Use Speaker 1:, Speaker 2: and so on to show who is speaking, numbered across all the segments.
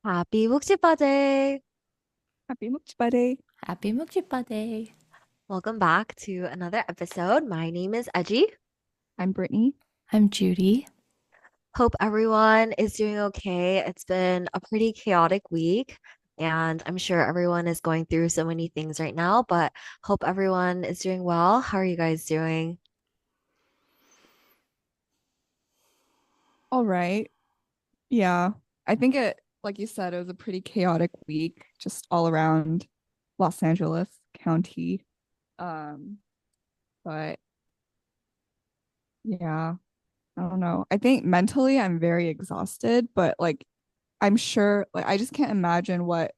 Speaker 1: Happy Muk-jji-bba Day!
Speaker 2: Happy Muk-jji-bba Day.
Speaker 3: Happy Muk-jji-bba Day.
Speaker 1: Welcome back to another episode. My name is Edgy.
Speaker 2: I'm Brittany.
Speaker 3: I'm Judy.
Speaker 1: Hope everyone is doing okay. It's been a pretty chaotic week, and I'm sure everyone is going through so many things right now, but hope everyone is doing well. How are you guys doing?
Speaker 2: All right. Yeah. I think like you said, it was a pretty chaotic week, just all around Los Angeles County. Um, but yeah, I don't know. I think mentally I'm very exhausted, but like I'm sure like I just can't imagine what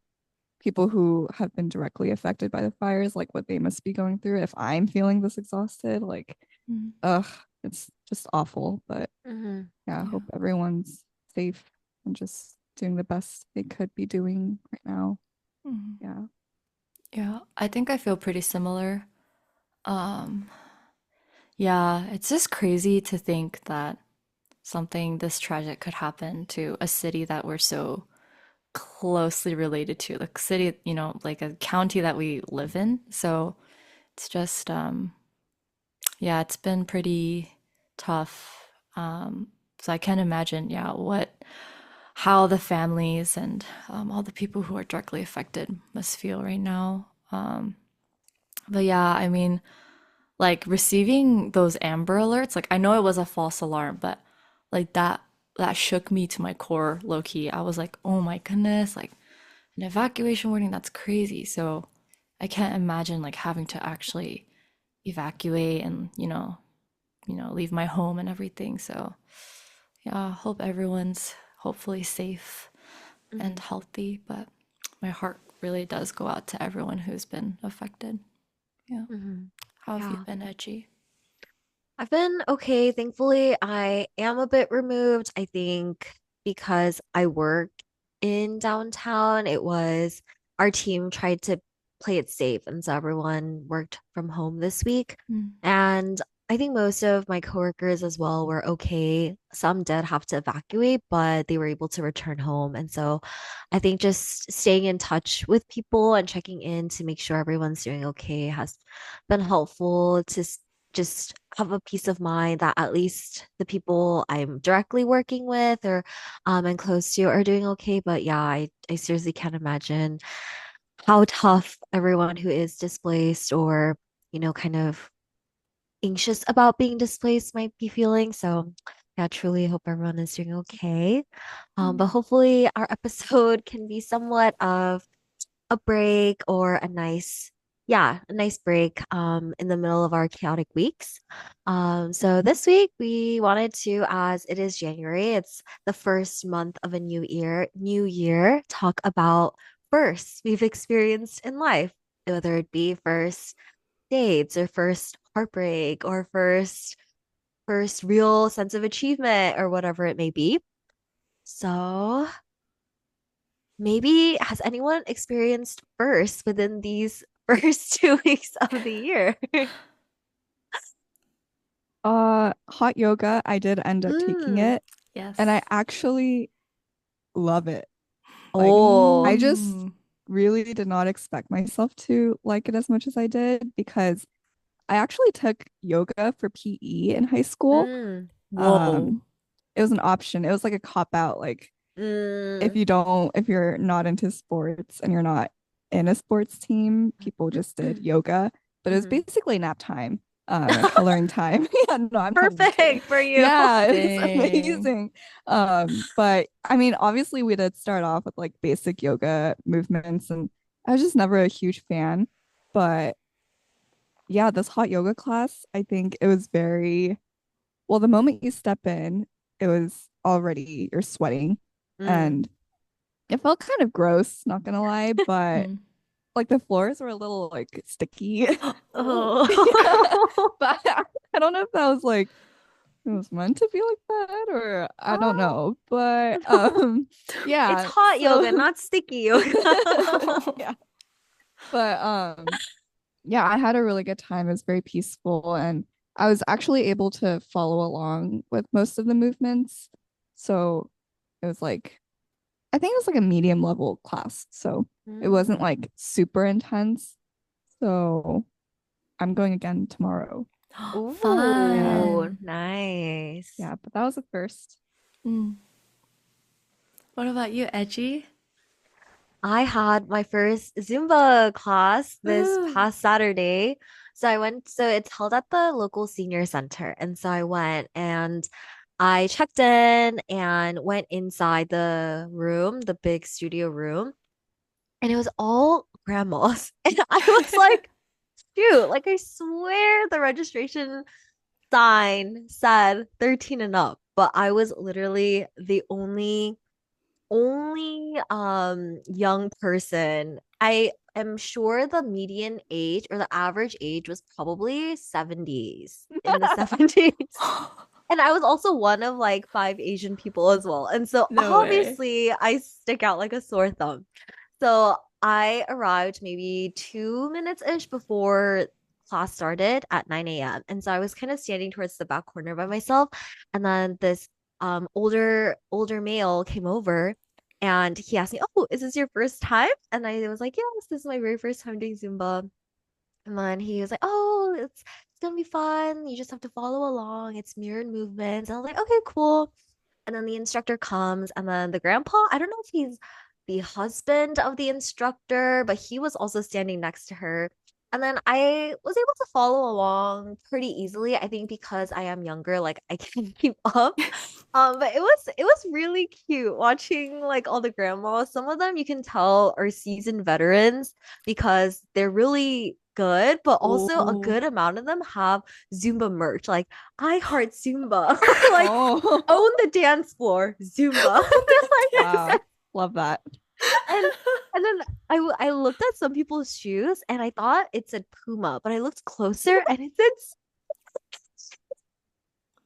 Speaker 2: people who have been directly affected by the fires, like what they must be going through if I'm feeling this exhausted. Like,
Speaker 3: Mm,
Speaker 2: ugh, it's just awful. But
Speaker 1: Hmm.
Speaker 2: yeah, I
Speaker 3: yeah.
Speaker 2: hope everyone's safe and just doing the best they could be doing right now.
Speaker 3: Mhm.
Speaker 2: Yeah.
Speaker 3: Yeah, I think I feel pretty similar. Um, yeah, it's just crazy to think that something this tragic could happen to a city that we're so closely related to, like city, like a county that we live in. So it's just, yeah, it's been pretty tough. So I can't imagine, yeah, how the families and all the people who are directly affected must feel right now. But yeah, I mean, like receiving those Amber Alerts, like I know it was a false alarm, but like that shook me to my core, low key. I was like, oh my goodness, like an evacuation warning, that's crazy. So I can't imagine like having to actually evacuate and, leave my home and everything. So yeah, hope everyone's hopefully safe and
Speaker 1: Hmm.
Speaker 3: healthy, but my heart really does go out to everyone who's been affected. Yeah.
Speaker 1: Hmm.
Speaker 3: How have you
Speaker 1: Yeah.
Speaker 3: been, Edgy?
Speaker 1: I've been okay. Thankfully, I am a bit removed. I think because I work in downtown, it was our team tried to play it safe, and so everyone worked from home this week.
Speaker 3: Mm.
Speaker 1: And I think most of my coworkers as well were okay. Some did have to evacuate, but they were able to return home. And so I think just staying in touch with people and checking in to make sure everyone's doing okay has been helpful to just have a peace of mind that at least the people I'm directly working with or and close to are doing okay. But yeah, I seriously can't imagine how tough everyone who is displaced or, kind of anxious about being displaced might be feeling. So yeah, truly hope everyone is doing okay. But
Speaker 3: Mm.
Speaker 1: hopefully our episode can be somewhat of a break or a nice break in the middle of our chaotic weeks. So this week we wanted to, as it is January, it's the first month of a new year, talk about firsts we've experienced in life, whether it be first dates or first heartbreak or first real sense of achievement or whatever it may be. So maybe has anyone experienced first within these first 2 weeks of the year?
Speaker 2: Hot yoga, I did end up taking
Speaker 1: Mm.
Speaker 2: it and I
Speaker 3: Yes.
Speaker 2: actually love it. Like I
Speaker 1: Oh.
Speaker 2: just
Speaker 3: Mm.
Speaker 2: really did not expect myself to like it as much as I did because I actually took yoga for PE in high school.
Speaker 1: Mm.
Speaker 3: Whoa.
Speaker 2: Um, it was an option. It was like a cop out. Like
Speaker 1: Mm.
Speaker 2: if you're not into sports and you're not in a sports team, people just did yoga, but it was
Speaker 1: Mhm.
Speaker 2: basically nap time, and coloring time. Yeah, no, I'm not even kidding.
Speaker 1: Perfect for you.
Speaker 2: Yeah, it was
Speaker 3: Dang.
Speaker 2: amazing. But I mean, obviously we did start off with like basic yoga movements, and I was just never a huge fan. But yeah, this hot yoga class, I think it was very well, the moment you step in, it was already you're sweating.
Speaker 1: Mm.
Speaker 2: And it felt kind of gross, not gonna lie, but
Speaker 3: Mm.
Speaker 2: like the floors were a little like sticky. Yeah.
Speaker 1: Oh.
Speaker 2: But I don't know if that was like it was meant to be like that or I don't
Speaker 1: Oh,
Speaker 2: know. But
Speaker 1: no. It's
Speaker 2: yeah,
Speaker 1: hot yoga,
Speaker 2: so
Speaker 1: not sticky yoga.
Speaker 2: yeah. But yeah, I had a really good time. It was very peaceful and I was actually able to follow along with most of the movements. So it was like I think it was like a medium level class, so it wasn't
Speaker 1: Mm.
Speaker 2: like super intense. So I'm going again tomorrow. Yeah,
Speaker 1: Ooh,
Speaker 3: Fun.
Speaker 1: nice.
Speaker 2: yeah, but that was the first.
Speaker 3: Mm. What about you, Edgy?
Speaker 1: I had my first Zumba class this
Speaker 3: Ooh.
Speaker 1: past Saturday. So it's held at the local senior center. And so I went and I checked in and went inside the room, the big studio room, and it was all grandmas. And I was like, shoot, like I swear the registration sign said 13 and up, but I was literally the only young person. I am sure the median age or the average age was probably 70s in the 70s. And I was also one of like five Asian people as well. And so
Speaker 3: No way.
Speaker 1: obviously I stick out like a sore thumb. So I arrived maybe 2 minutes-ish before class started at 9 a.m. And so I was kind of standing towards the back corner by myself. And then this older male came over and he asked me, "Oh, is this your first time?" And I was like, "Yes, this is my very first time doing Zumba." And then he was like, "Oh, it's gonna be fun. You just have to follow along. It's mirrored movements." And I was like, "Okay, cool." And then the instructor comes, and then the grandpa, I don't know if he's the husband of the instructor, but he was also standing next to her. And then I was able to follow along pretty easily. I think because I am younger, like I can keep up. But it was really cute watching like all the grandmas. Some of them you can tell are seasoned veterans because they're really good, but also a
Speaker 3: Oh.
Speaker 1: good amount of them have Zumba merch. Like I heart Zumba. Like
Speaker 2: Oh,
Speaker 1: own the dance floor, Zumba.
Speaker 2: wow. Love that.
Speaker 1: and and then I looked at some people's shoes and I thought it said Puma, but I looked closer and it said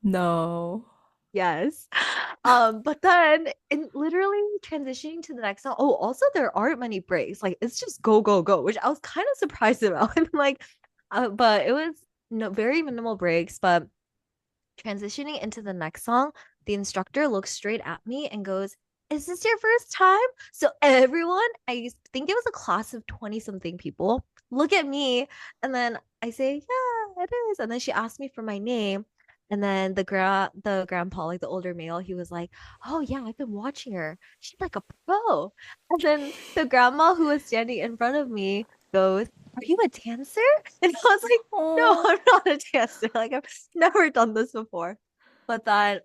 Speaker 3: No.
Speaker 1: yes. But then in literally transitioning to the next song, oh, also there aren't many breaks. Like it's just go, go, go, which I was kind of surprised about. And like, but it was no very minimal breaks. But transitioning into the next song, the instructor looks straight at me and goes, "Is this your first time?" So everyone, I think it was a class of 20 something people, look at me and then I say, "Yeah, it is." And then she asked me for my name. And then the grandpa, like the older male, he was like, "Oh yeah, I've been watching her. She's like a pro." And then the grandma who was standing in front of me goes, "Are you a dancer?" And I was like, "No,
Speaker 3: Oh.
Speaker 1: I'm not a dancer. Like I've never done this before." But then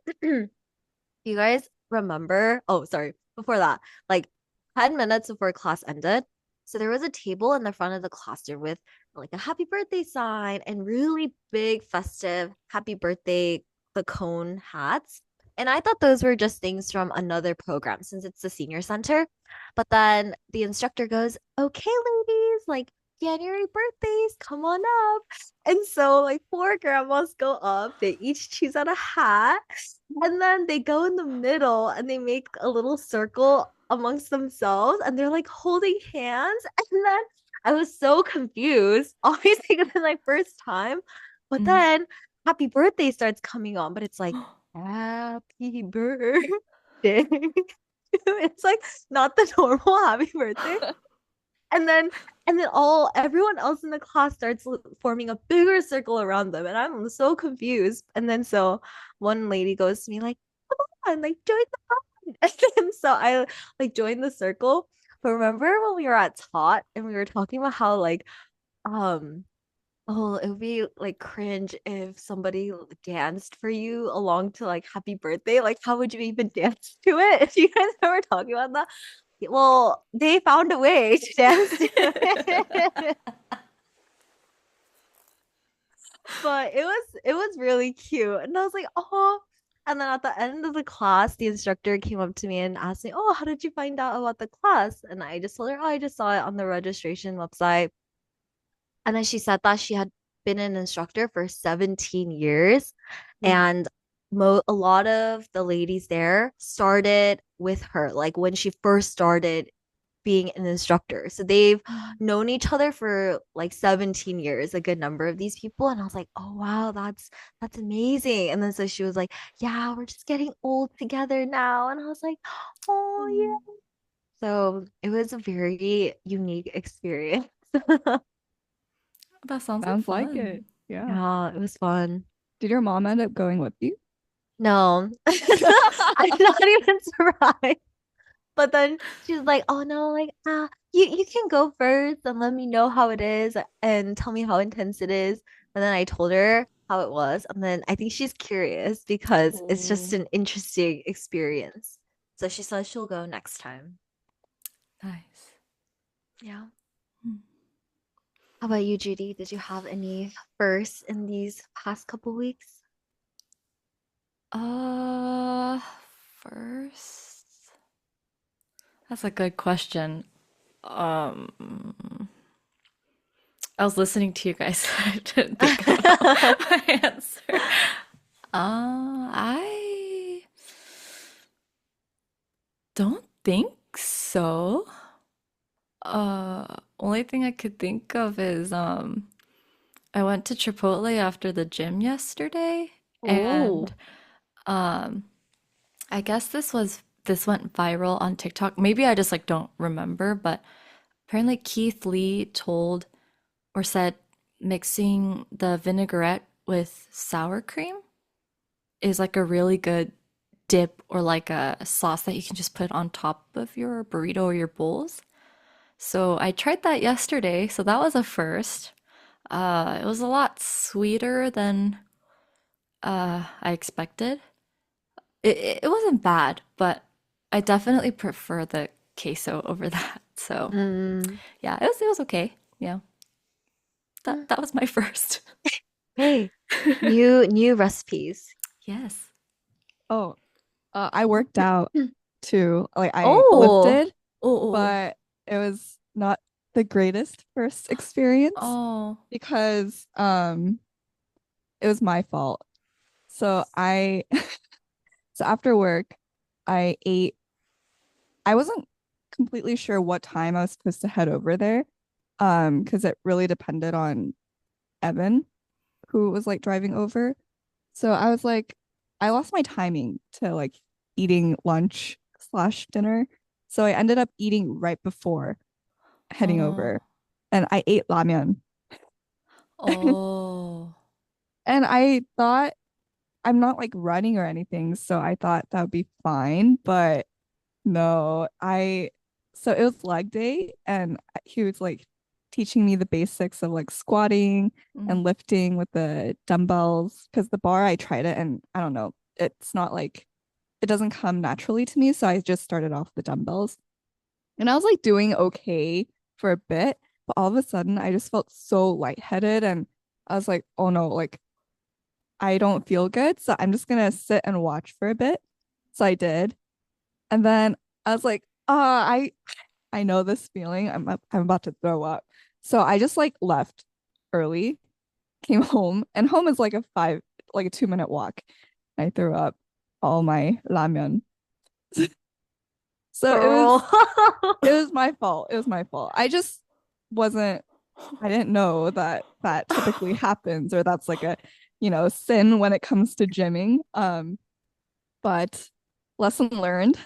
Speaker 1: you guys remember? Oh, sorry. Before that, like 10 minutes before class ended, so there was a table in the front of the classroom with like a happy birthday sign and really big festive happy birthday the cone hats. And I thought those were just things from another program since it's the senior center. But then the instructor goes, "Okay, ladies, like January birthdays, come on up." And so like four grandmas go up, they each choose out a hat, and then they go in the middle and they make a little circle amongst themselves and they're like holding hands. And then I was so confused, obviously, because it's my first time. But
Speaker 3: Mm.
Speaker 1: then happy birthday starts coming on, but it's like happy birthday. It's like not the normal happy birthday. And then all everyone else in the class starts forming a bigger circle around them and I'm so confused. And then so one lady goes to me like, "Come on, like join the fun." And so I like joined the circle. But remember when we were at Tot and we were talking about how like um oh, it would be like cringe if somebody danced for you along to like happy birthday. Like how would you even dance to it? If you guys ever talking about that? Well, they found a way to dance to it. But it was really cute. And I was like, "Oh." And then at the end of the class, the instructor came up to me and asked me, "Oh, how did you find out about the class?" And I just told her, "Oh, I just saw it on the registration website." And then she said that she had been an instructor for 17 years.
Speaker 3: Ooh.
Speaker 1: And a lot of the ladies there started with her, like when she first started being an instructor. So they've
Speaker 3: Mm.
Speaker 1: known each other for like 17 years, a good number of these people. And I was like, "Oh wow, that's amazing." And then so she was like, "Yeah, we're just getting old together now." And I was like, "Oh
Speaker 3: Mm.
Speaker 1: yeah." So it was a very unique experience.
Speaker 3: That sounds like
Speaker 2: Sounds like it.
Speaker 3: fun.
Speaker 2: Yeah.
Speaker 1: Yeah, it was fun.
Speaker 2: Did your mom end up going with you?
Speaker 1: No, I'm not even surprised. But then she's like, "Oh no, like you can go first and let me know how it is and tell me how intense it is." And then I told her how it was, and then I think she's curious because it's just
Speaker 3: Oh,
Speaker 1: an interesting experience. So she says she'll go next time.
Speaker 3: nice.
Speaker 1: Yeah.
Speaker 3: Hmm.
Speaker 1: How about you, Judy? Did you have any firsts in these past couple weeks?
Speaker 3: Uh, first, that's a good question. Um, I was listening to you guys. I didn't think about my answer. I don't think so. Only thing I could think of is I went to Chipotle after the gym yesterday, and
Speaker 1: Oh.
Speaker 3: um I guess this went viral on TikTok. Maybe I just like don't remember, but apparently Keith Lee told or said mixing the vinaigrette with sour cream is like a really good dip or like a sauce that you can just put on top of your burrito or your bowls. So I tried that yesterday, so that was a first. It was a lot sweeter than I expected. It wasn't bad, but I definitely prefer the queso over that. So
Speaker 1: Mm.
Speaker 3: yeah, it was okay. Yeah, that was my first.
Speaker 1: Hey, new recipes.
Speaker 3: Yes.
Speaker 2: Oh, I worked out too. Like I
Speaker 1: Oh.
Speaker 2: lifted,
Speaker 3: Oh,
Speaker 2: but it was not the greatest first experience
Speaker 3: oh,
Speaker 2: because it was my fault. So I so after work, I ate. I wasn't completely sure what time I was supposed to head over there. Because it really depended on Evan, who was like driving over. So I was like, I lost my timing to like eating lunch slash dinner. So I ended up eating right before heading
Speaker 3: oh,
Speaker 2: over. And I ate ramen.
Speaker 3: oh.
Speaker 2: And I thought I'm not like running or anything, so I thought that would be fine. But no, so it was leg day and he was like teaching me the basics of like squatting
Speaker 3: Mm,
Speaker 2: and lifting with the dumbbells because the bar I tried it and I don't know, it's not like it doesn't come naturally to me, so I just started off the dumbbells. And I was like doing okay for a bit, but all of a sudden I just felt so lightheaded and I was like, "Oh no, like I don't feel good, so I'm just gonna sit and watch for a bit." So I did. And then I was like, I know this feeling. I'm about to throw up. So I just like left early, came home, and home is like a 2 minute walk. I threw up all my ramen. So
Speaker 1: Girl.
Speaker 2: it was my fault. It was my fault. I just wasn't I didn't know that that typically happens or that's like a, sin when it comes to gymming. But lesson learned.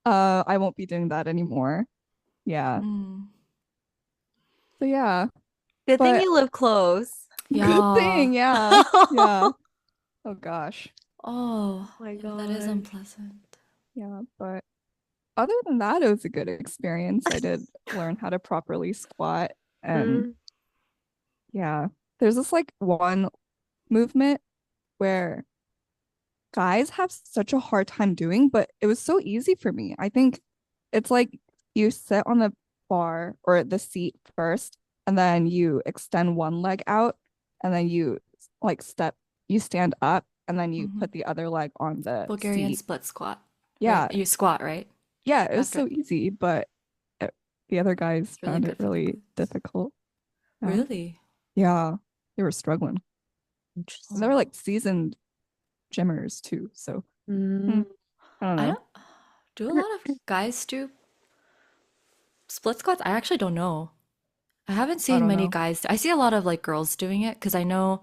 Speaker 2: I won't be doing that anymore. Yeah.
Speaker 3: mm.
Speaker 2: So yeah,
Speaker 1: Good thing
Speaker 2: but
Speaker 1: you live close.
Speaker 2: good
Speaker 3: Yeah.
Speaker 2: thing. Yeah. Yeah.
Speaker 1: Oh
Speaker 2: Oh gosh.
Speaker 3: Oh,
Speaker 1: my
Speaker 3: yeah, that is
Speaker 1: gosh.
Speaker 3: unpleasant.
Speaker 2: Yeah. But other than that, it was a good experience. I did learn how to properly squat. And
Speaker 1: Mm.
Speaker 2: yeah, there's this like one movement where guys have such a hard time doing, but it was so easy for me. I think it's like you sit on the bar or the seat first, and then you extend one leg out, and then you like you stand up, and then you
Speaker 3: Hmm.
Speaker 2: put the other leg on the
Speaker 3: Bulgarian
Speaker 2: seat.
Speaker 3: split squat. Or
Speaker 2: Yeah,
Speaker 3: you squat, right?
Speaker 2: yeah, it was
Speaker 3: After
Speaker 2: so easy, but it, the other guys
Speaker 3: it's really
Speaker 2: found it
Speaker 3: good for the
Speaker 2: really
Speaker 3: glutes.
Speaker 2: difficult. Yeah,
Speaker 3: Really?
Speaker 2: yeah, they were struggling, and they were
Speaker 3: Oh.
Speaker 1: Interesting.
Speaker 2: like seasoned gymmers too. So
Speaker 1: Mm.
Speaker 2: I don't
Speaker 3: I
Speaker 2: know.
Speaker 3: don't do a lot of guys do split squats. I actually don't know. I haven't
Speaker 2: I
Speaker 3: seen
Speaker 2: don't
Speaker 3: many
Speaker 2: know.
Speaker 3: guys. I see a lot of like girls doing it because I know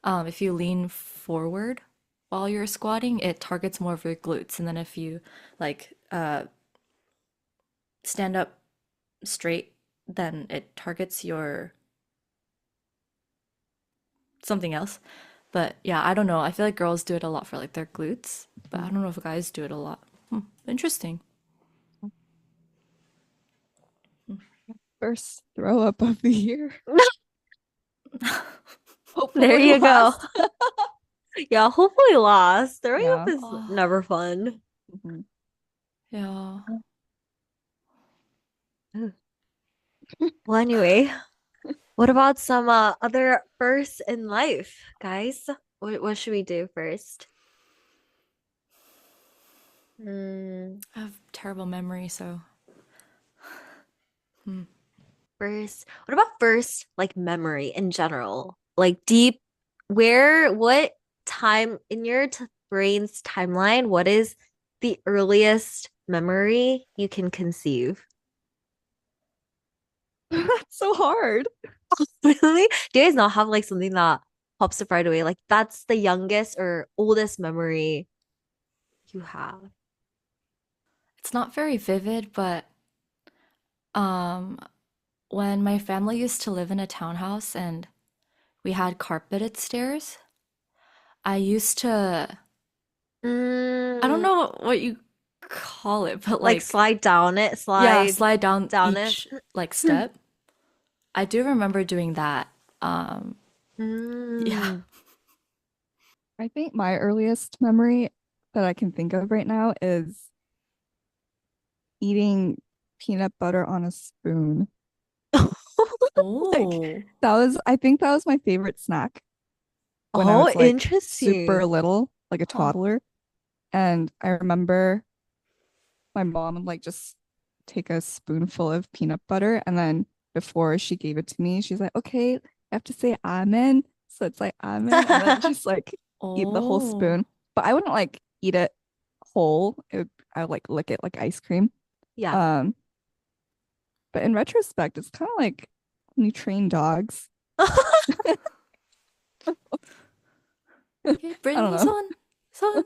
Speaker 3: if you lean forward while you're squatting, it targets more of your glutes. And then if you like stand up straight, then it targets your something else. But yeah, I don't know. I feel like girls do it a lot for like their glutes, but I
Speaker 2: Mhm.
Speaker 3: don't know if guys do it a lot. Interesting.
Speaker 2: First throw up of the year.
Speaker 1: There
Speaker 2: Hopefully
Speaker 1: you go.
Speaker 2: last.
Speaker 1: Yeah, hopefully last. Throwing up
Speaker 2: Yeah.
Speaker 1: is
Speaker 3: Oh,
Speaker 1: never fun.
Speaker 2: Mhm.
Speaker 3: yeah.
Speaker 1: Ugh. Well, anyway, what about some other firsts in life, guys? What should we do first? Hmm.
Speaker 3: I have terrible memory, so hmm.
Speaker 1: First, what about first, like memory in general? Like deep, what time in your brain's timeline, what is the earliest memory you can conceive?
Speaker 2: That's so hard.
Speaker 1: Really? Do you guys not have like something that pops up right away? Like that's the youngest or oldest memory you have.
Speaker 3: It's not very vivid, but um, when my family used to live in a townhouse and we had carpeted stairs, I used to, I don't
Speaker 1: Mm,
Speaker 3: know what you call it, but
Speaker 1: like
Speaker 3: like,
Speaker 1: slide down it,
Speaker 3: yeah,
Speaker 1: slide
Speaker 3: slide down
Speaker 1: down it.
Speaker 3: each like step. I do remember doing that. Yeah.
Speaker 1: Mm.
Speaker 2: I think my earliest memory that I can think of right now is eating peanut butter on a spoon. Like
Speaker 3: Oh.
Speaker 2: I think that was my favorite snack when I
Speaker 1: Oh,
Speaker 2: was like super
Speaker 1: interesting.
Speaker 2: little, like a
Speaker 3: Huh.
Speaker 2: toddler. And I remember my mom would like just take a spoonful of peanut butter and then before she gave it to me, she's like, okay, I have to say amen. So it's like amen and then just like eat the whole
Speaker 3: Oh.
Speaker 2: spoon. But I wouldn't like eat it whole. I would like lick it like ice cream.
Speaker 1: Yeah.
Speaker 2: Um, but in retrospect, it's kind of like when you train dogs. I
Speaker 3: Okay,
Speaker 2: don't
Speaker 3: Brittany,
Speaker 2: know.
Speaker 3: son. Son.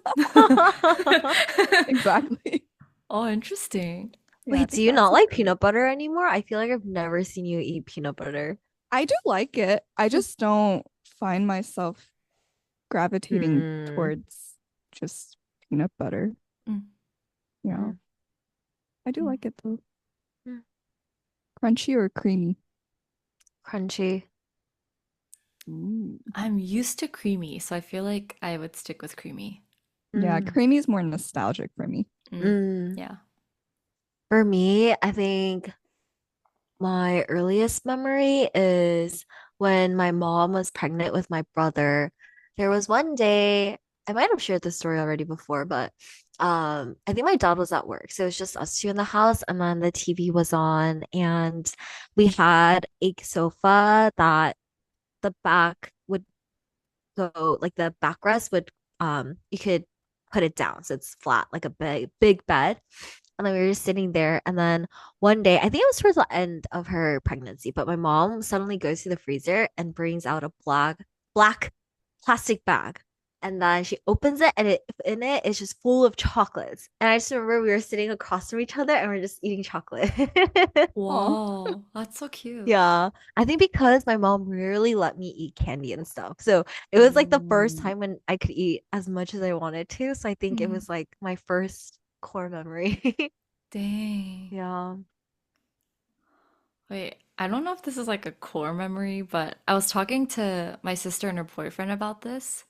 Speaker 2: Exactly.
Speaker 3: Oh, interesting.
Speaker 2: Yeah, I
Speaker 1: Wait, do
Speaker 2: think
Speaker 1: you
Speaker 2: that's
Speaker 1: not
Speaker 2: the
Speaker 1: like
Speaker 2: early.
Speaker 1: peanut butter anymore? I feel like I've never seen you eat peanut butter.
Speaker 2: I do like it. I just don't find myself gravitating
Speaker 1: Hmm.
Speaker 2: towards just peanut butter.
Speaker 3: Mm,
Speaker 2: Yeah,
Speaker 1: Mm,
Speaker 2: I do
Speaker 3: mm.
Speaker 2: like it though.
Speaker 1: mm.
Speaker 2: Crunchy or creamy?
Speaker 1: Crunchy.
Speaker 2: Ooh.
Speaker 3: I'm used to creamy, so I feel like I would stick with creamy.
Speaker 2: Yeah,
Speaker 1: Mm,
Speaker 2: creamy is more nostalgic for me.
Speaker 3: Mm,
Speaker 1: mm.
Speaker 3: yeah.
Speaker 1: For me, I think my earliest memory is when my mom was pregnant with my brother. There was one day, I might have shared this story already before, but I think my dad was at work. So it was just us two in the house, and then the TV was on, and we had a sofa that the back would go, like the backrest would you could put it down so it's flat, like a big bed. And then we were just sitting there. And then one day, I think it was towards the end of her pregnancy, but my mom suddenly goes to the freezer and brings out a black plastic bag. And then she opens it and in it is just full of chocolates. And I just remember we were sitting across from each other and we're just eating chocolate.
Speaker 2: Oh.
Speaker 3: Wow, that's so cute.
Speaker 1: Yeah. I think because my mom rarely let me eat candy and stuff. So it was like the first
Speaker 2: Mm.
Speaker 1: time when I could eat as much as I wanted to. So I think it
Speaker 3: Mm,
Speaker 1: was like my first core memory.
Speaker 3: dang.
Speaker 1: Yeah.
Speaker 3: Wait, I don't know if this is like a core memory, but I was talking to my sister and her boyfriend about this.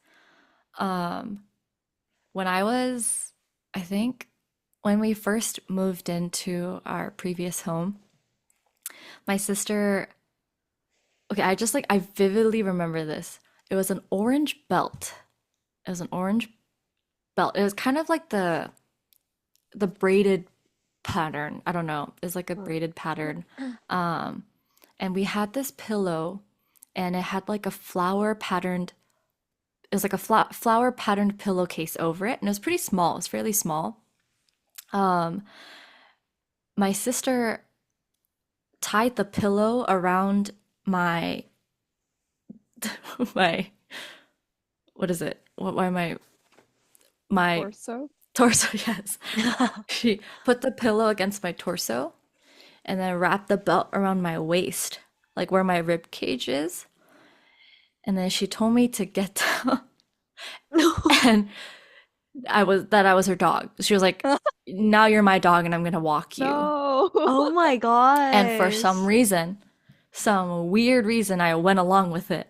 Speaker 3: Um, when I was, I think, when we first moved into our previous home, my sister, okay, I vividly remember this. It was an orange belt. It was an orange belt. It was kind of like the braided pattern. I don't know. It's like a braided pattern. Um, and we had this pillow and it had like a flower patterned it was like a flower patterned pillowcase over it and it was pretty small. It was fairly small. Um, my sister tied the pillow around my my what is it? What why my
Speaker 2: Torso?
Speaker 3: torso, yes. She put the pillow against my torso and then wrapped the belt around my waist, like where my rib cage is. And then she told me to get down and I was her dog. She was like, "Now you're my dog and I'm gonna walk you."
Speaker 2: No.
Speaker 1: Oh my
Speaker 3: And for some
Speaker 1: gosh.
Speaker 3: reason, some weird reason, I went along with it.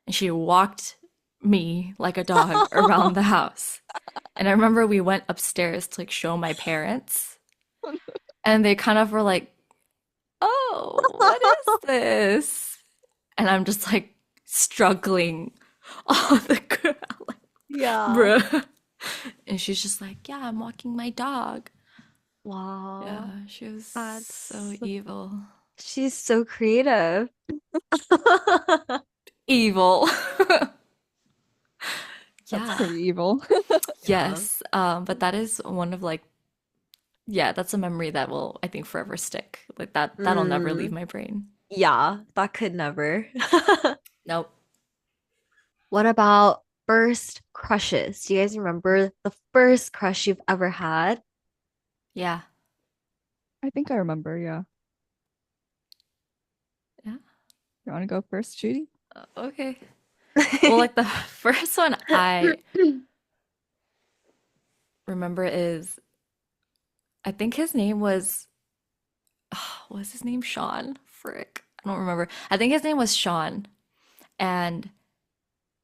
Speaker 3: And she walked me like a dog around the house. And I remember we went upstairs to like show my parents, and they kind of were like, "Oh, what is this?" And I'm just like struggling on the ground, like,
Speaker 1: Yeah.
Speaker 3: bruh. And she's just like, "Yeah, I'm walking my dog."
Speaker 1: Wow.
Speaker 3: Yeah, she was so
Speaker 1: That's
Speaker 3: evil.
Speaker 1: she's so creative.
Speaker 3: Evil.
Speaker 2: That's
Speaker 3: Yeah.
Speaker 2: pretty evil.
Speaker 1: Yeah.
Speaker 3: Yes. But that is one of like, yeah, that's a memory that will, I think, forever stick. Like that'll never leave
Speaker 1: Mm,
Speaker 3: my brain.
Speaker 1: yeah, that could never.
Speaker 3: Nope.
Speaker 1: What about first crushes? Do you guys remember the first crush you've ever had?
Speaker 3: Yeah.
Speaker 2: I think I remember, yeah.
Speaker 3: Yeah.
Speaker 2: You want to go first, Judy?
Speaker 3: Okay. Well, like the first one I remember is, I think his name was, was his name Sean? Frick. I don't remember. I think his name was Sean. And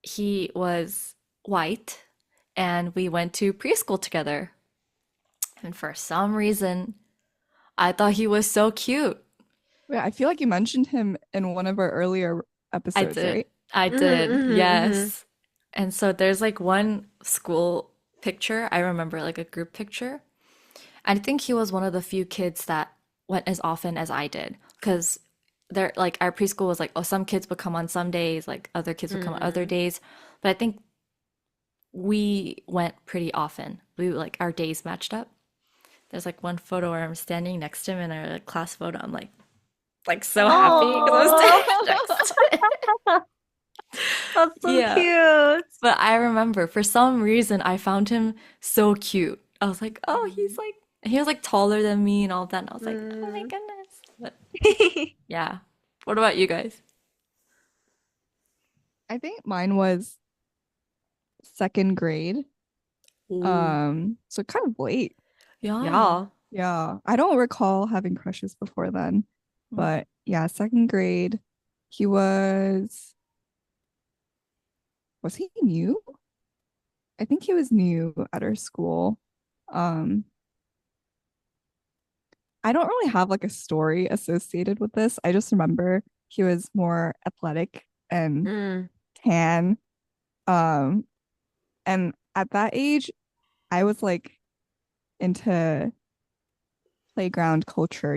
Speaker 3: he was white. And we went to preschool together. And for some reason, I thought he was so cute.
Speaker 2: Wait, I feel like you mentioned him in one of our earlier
Speaker 3: I
Speaker 2: episodes,
Speaker 3: did.
Speaker 2: right?
Speaker 3: I
Speaker 1: Mhm,
Speaker 3: did.
Speaker 1: mhm,
Speaker 3: Yes. And so there's like one school picture. I remember like a group picture. I think he was one of the few kids that went as often as I did. Because there, like our preschool was like, oh, some kids would come on some days, like other kids would come on other
Speaker 1: mhm.
Speaker 3: days. But I think we went pretty often. We like our days matched up. There's like one photo where I'm standing next to him in our like, class photo. I'm like so happy because I'm
Speaker 1: Oh,
Speaker 3: standing next to him.
Speaker 1: that's so
Speaker 3: Yeah.
Speaker 1: cute.
Speaker 3: But I remember for some reason I found him so cute. I was like, oh, he's like, he was like taller than me and all that. And I was like, oh my
Speaker 1: Mm.
Speaker 3: goodness. But yeah. What about you guys?
Speaker 2: I think mine was second grade.
Speaker 3: Ooh.
Speaker 2: So kind of late.
Speaker 3: Yeah.
Speaker 1: Yeah.
Speaker 2: Yeah. I don't recall having crushes before then,
Speaker 3: Mm.
Speaker 2: but yeah, second grade. He was he new? I think he was new at our school. Um, I don't really have like a story associated with this. I just remember he was more athletic and
Speaker 1: Mm.
Speaker 2: tan. Um, and at that age, I was like into playground culture,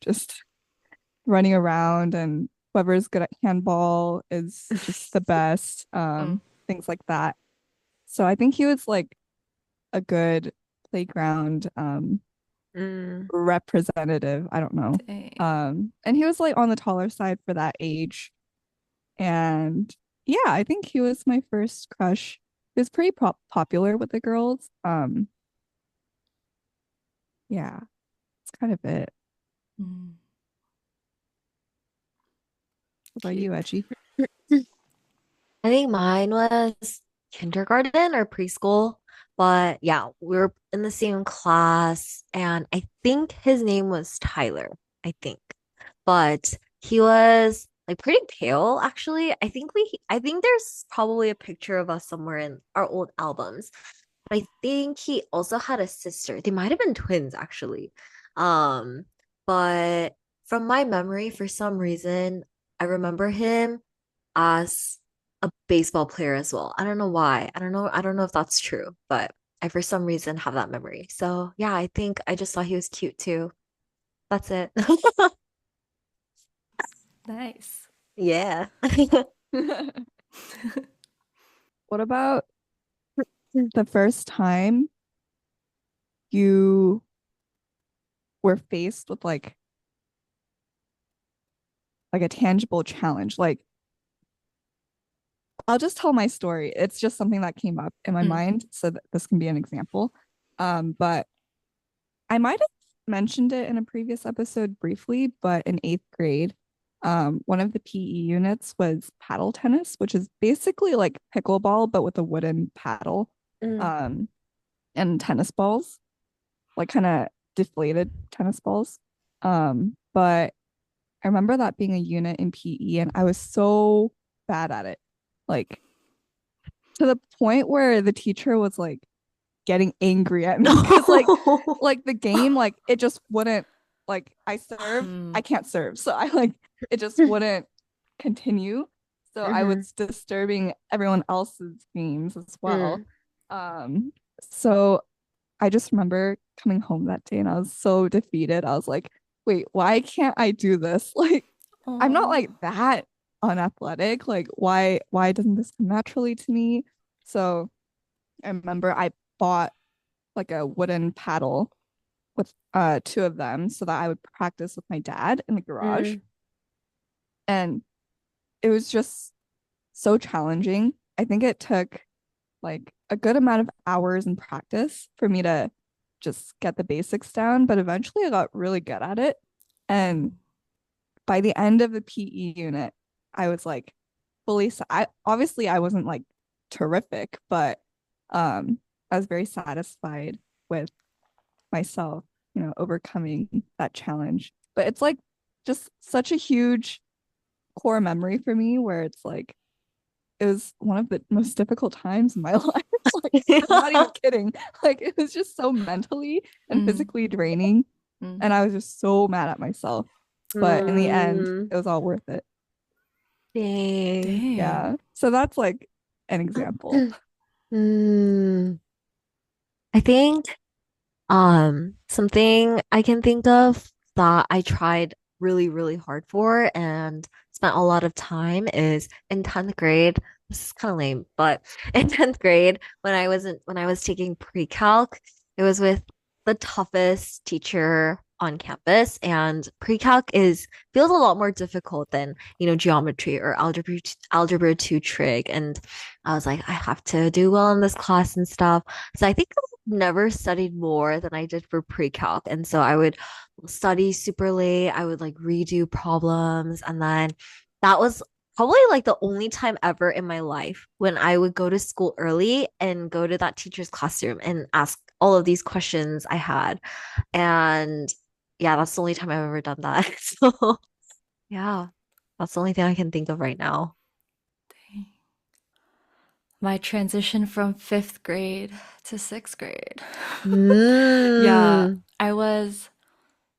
Speaker 2: just running around and whoever's good at handball is just the best.
Speaker 3: Mm.
Speaker 2: Things like that. So I think he was like a good playground
Speaker 1: Mm.
Speaker 2: representative. I don't know.
Speaker 3: Dang.
Speaker 2: And he was like on the taller side for that age. And yeah, I think he was my first crush. He was pretty popular with the girls. Yeah, it's kind of it.
Speaker 3: Mm.
Speaker 2: What about you,
Speaker 3: Cute.
Speaker 2: Edgy?
Speaker 1: I think mine was kindergarten or preschool, but yeah, we were in the same class, and I think his name was Tyler, I think. But he was like pretty pale, actually. I think there's probably a picture of us somewhere in our old albums. But I think he also had a sister. They might have been twins, actually. Um, but from my memory, for some reason, I remember him as a baseball player as well. I don't know why. I don't know if that's true, but I for some reason have that memory. So yeah, I think I just thought he was cute too. That's it.
Speaker 3: Nice.
Speaker 1: Yeah.
Speaker 2: What about the first time you were faced with like a tangible challenge? Like I'll just tell my story. It's just something that came up in my
Speaker 3: Mm.
Speaker 2: mind, so that this can be an example. But I might have mentioned it in a previous episode briefly, but in eighth grade, one of the PE units was paddle tennis, which is basically like pickleball, but with a wooden paddle,
Speaker 1: Mm.
Speaker 2: um, and tennis balls, like kind of deflated tennis balls. But I remember that being a unit in PE, and I was so bad at it. Like to the point where the teacher was like getting angry at me because like the game like it just wouldn't like I serve
Speaker 3: Mm.
Speaker 2: I can't serve so I like it just wouldn't continue so I
Speaker 1: Mhm.
Speaker 2: was disturbing everyone else's games as well
Speaker 1: Mm.
Speaker 2: um so I just remember coming home that day and I was so defeated. I was like, wait, why can't I do this? Like I'm not
Speaker 3: Oh.
Speaker 2: like that unathletic. Like why doesn't this come naturally to me? So I remember I bought like a wooden paddle with two of them so that I would practice with my dad in the garage.
Speaker 1: Mm.
Speaker 2: And it was just so challenging. I think it took like a good amount of hours in practice for me to just get the basics down, but eventually I got really good at it. And by the end of the PE unit, I was like I obviously I wasn't like terrific, but I was very satisfied with myself, overcoming that challenge. But it's like just such a huge core memory for me where it's like it was one of the most difficult times in my life. Like I'm not even kidding. Like it was just so mentally and
Speaker 3: Mm.
Speaker 2: physically draining.
Speaker 3: Mm.
Speaker 2: And I was just so mad at myself. But in the end,
Speaker 1: Mm.
Speaker 2: it was all worth it.
Speaker 1: Dang.
Speaker 3: Dang.
Speaker 2: Yeah. So that's like an example.
Speaker 1: Mm. I think something I can think of that I tried really, really hard for and spent a lot of time is in 10th grade. This is kind of lame, but in 10th grade, when I was taking pre-calc, it was with the toughest teacher on campus. And pre-calc is feels a lot more difficult than, geometry or algebra 2 trig. And I was like, I have to do well in this class and stuff. So I think never studied more than I did for pre-calc. And so I would study super late. I would like redo problems. And then that was probably like the only time ever in my life when I would go to school early and go to that teacher's classroom and ask all of these questions I had. And yeah, that's the only time I've ever done that. So yeah, that's the only thing I can think of right now.
Speaker 3: Dang. My transition from fifth grade to sixth grade. Yeah,
Speaker 1: Mm.
Speaker 3: I was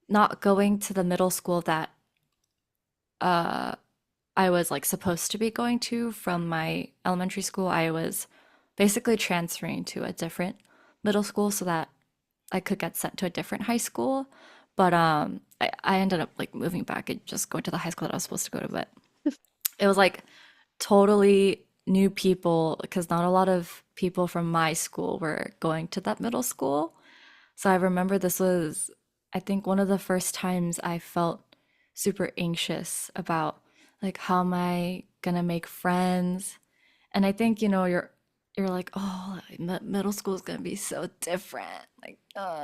Speaker 3: not going to the middle school that uh I was like supposed to be going to from my elementary school. I was basically transferring to a different middle school so that I could get sent to a different high school. But I ended up like moving back and just going to the high school that I was supposed to go to. But it was like totally new people because not a lot of people from my school were going to that middle school. So I remember this was, I think, one of the first times I felt super anxious about like how am I gonna make friends? And I think, you're like, oh, middle school is gonna be so different. Like,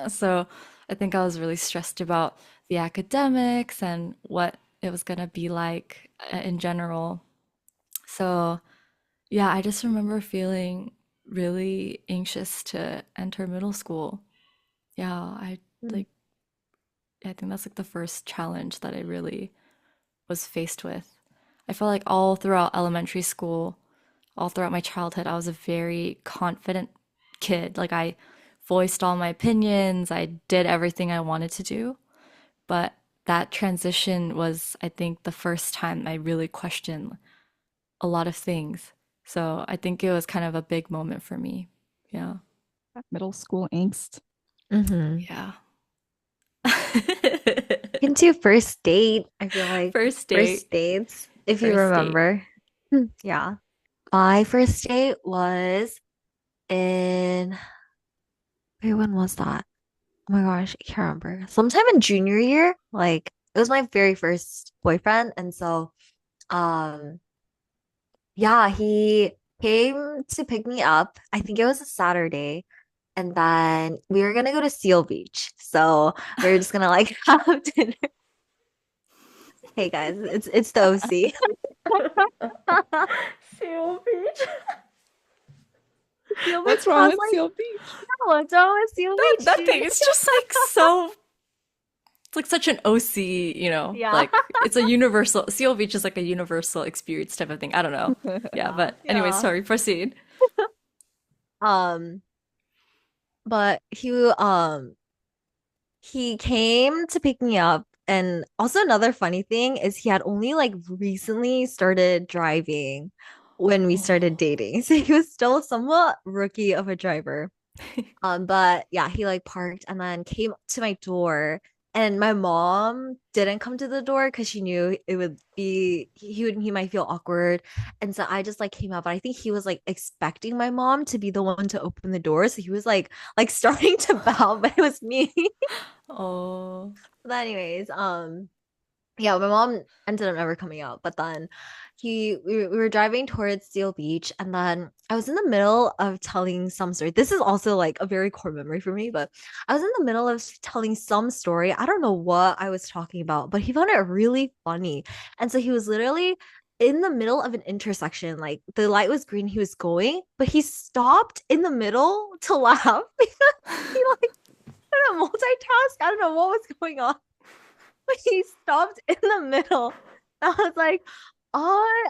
Speaker 3: so I think I was really stressed about the academics and what it was gonna be like in general. So yeah, I just remember feeling really anxious to enter middle school. Yeah, I think that's like the first challenge that I really was faced with. I felt like all throughout elementary school, all throughout my childhood, I was a very confident kid. Like I voiced all my opinions, I did everything I wanted to do. But that transition was, I think, the first time I really questioned a lot of things. So I think it was kind of a big moment for me. Yeah.
Speaker 2: Middle school angst.
Speaker 1: Hmm.
Speaker 3: Yeah.
Speaker 1: Into first date, I feel like
Speaker 3: First
Speaker 1: first
Speaker 3: date.
Speaker 1: dates, if you
Speaker 3: First date.
Speaker 1: remember. Yeah. My first date was in, wait, when was that? Oh my gosh, I can't remember. Sometime in junior year. Like it was my very first boyfriend. And so um yeah, he came to pick me up. I think it was a Saturday. And then we were gonna go to Seal Beach. So we are just gonna like have dinner. Hey guys, it's the OC.
Speaker 3: Seal Beach.
Speaker 1: Seal Beach
Speaker 2: What's wrong
Speaker 1: has
Speaker 2: with
Speaker 1: like
Speaker 2: Seal Beach?
Speaker 1: what's wrong with Seal
Speaker 3: That
Speaker 1: Beach,
Speaker 3: nothing.
Speaker 1: dude?
Speaker 3: It's just like so. It's like such an OC,
Speaker 1: Yeah.
Speaker 3: like it's a universal. Seal Beach is like a universal experience type of thing. I don't know. Yeah,
Speaker 1: Yeah.
Speaker 3: but anyway,
Speaker 1: Yeah.
Speaker 3: sorry. Proceed.
Speaker 1: Um, but he came to pick me up. And also another funny thing is he had only like recently started driving when we started
Speaker 3: Oh.
Speaker 1: dating. So he was still somewhat rookie of a driver. But yeah, he like parked and then came to my door. And my mom didn't come to the door because she knew it would be he might feel awkward. And so I just like came out, but I think he was like expecting my mom to be the one to open the door. So he was like starting to bow, but it was me.
Speaker 3: Oh.
Speaker 1: But anyways, yeah, my mom ended up never coming out, but then we were driving towards Seal Beach, and then I was in the middle of telling some story. This is also like a very core memory for me, but I was in the middle of telling some story. I don't know what I was talking about, but he found it really funny. And so he was literally in the middle of an intersection, like the light was green, he was going, but he stopped in the middle to laugh because he like I don't know, multitask. I don't know what was going on. But he stopped in the middle. I was like, oh,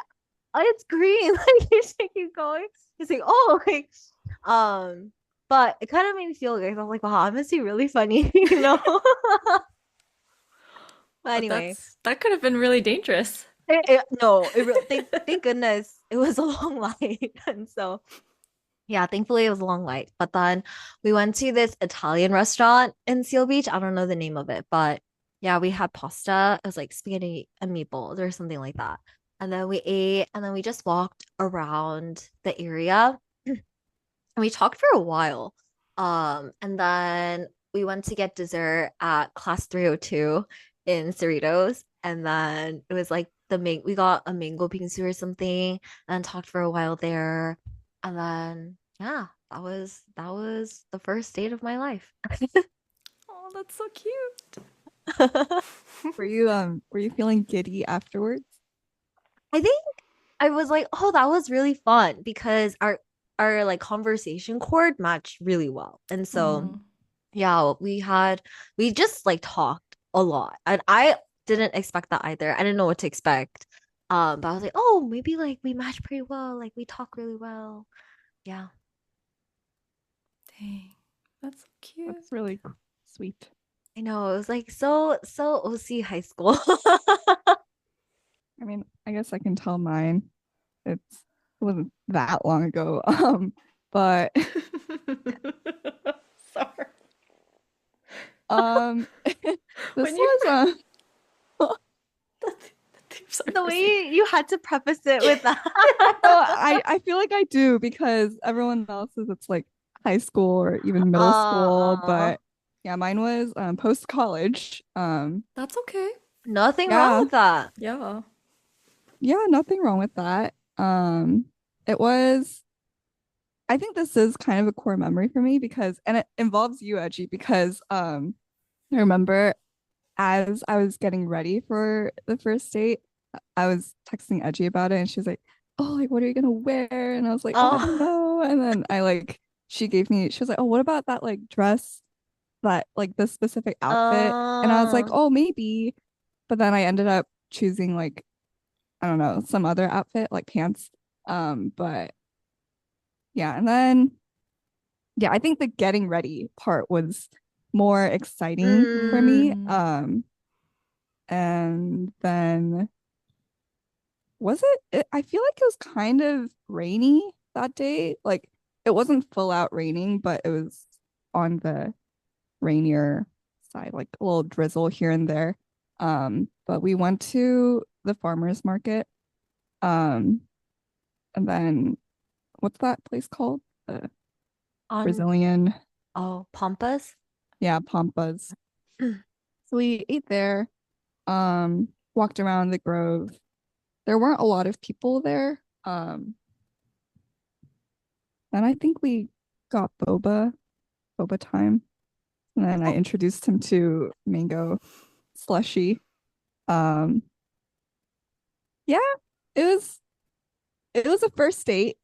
Speaker 1: it's green. Like you should keep going. He's like, oh, like, but it kind of made me feel good. I was like, wow, I must be really funny, you know? But
Speaker 3: But
Speaker 1: anyway,
Speaker 3: that could have been really dangerous.
Speaker 1: no, thank goodness it was a long light. And so yeah, thankfully it was a long light. But then we went to this Italian restaurant in Seal Beach. I don't know the name of it, but yeah, we had pasta. It was like spaghetti and meatballs or something like that. And then we ate, and then we just walked around the area and we talked for a while. And then we went to get dessert at class 302 in Cerritos. And then it was like we got a mango bingsu or something and talked for a while there. And then yeah, that was the first date of my life.
Speaker 3: Oh, that's so cute.
Speaker 2: Were you feeling giddy afterwards?
Speaker 1: I think I was like, oh, that was really fun because our like conversation chord matched really well. And so
Speaker 3: Mm.
Speaker 1: yeah, we just like talked a lot. And I didn't expect that either. I didn't know what to expect. But I was like, oh, maybe like we match pretty well. Like we talk really well. Yeah.
Speaker 3: Dang, that's so cute.
Speaker 2: That's really sweet.
Speaker 1: I know. It was like so OC high school.
Speaker 2: I mean, I guess I can tell mine. It wasn't that long ago. But
Speaker 3: Sorry.
Speaker 2: um this
Speaker 3: When you
Speaker 2: was
Speaker 3: sorry,
Speaker 1: The
Speaker 3: proceed.
Speaker 1: way you had to preface it with that.
Speaker 2: no, I feel like I do because everyone else's it's like high school or even middle school,
Speaker 1: Uh,
Speaker 2: but yeah, mine was post college.
Speaker 3: That's okay.
Speaker 1: Nothing wrong
Speaker 2: Yeah,
Speaker 1: with that.
Speaker 3: Yeah.
Speaker 2: yeah, nothing wrong with that. It was I think this is kind of a core memory for me because and it involves you, Edgy, because I remember as I was getting ready for the first date, I was texting Edgy about it and she was like, oh, like what are you gonna wear? And I was like, oh, I don't
Speaker 1: Oh,
Speaker 2: know. And then she was like, oh, what about that like dress, that like this specific outfit? And I was like,
Speaker 1: uh,
Speaker 2: oh, maybe. But then I ended up choosing like, I don't know, some other outfit, like pants. But yeah, and then yeah, I think the getting ready part was more exciting for me.
Speaker 1: mm,
Speaker 3: Mm.
Speaker 2: And then I feel like it was kind of rainy that day. Like it wasn't full out raining, but it was on the rainier side, like a little drizzle here and there. But we went to the farmers market. Um, and then what's that place called? The
Speaker 1: on
Speaker 2: Brazilian,
Speaker 1: Pampas.
Speaker 2: yeah, Pampas. So we ate there, walked around the grove. There weren't a lot of people there. Then I think we got boba. boba time. And then I
Speaker 1: Oh,
Speaker 2: introduced him to mango slushy. Um, yeah, it was it was a first date.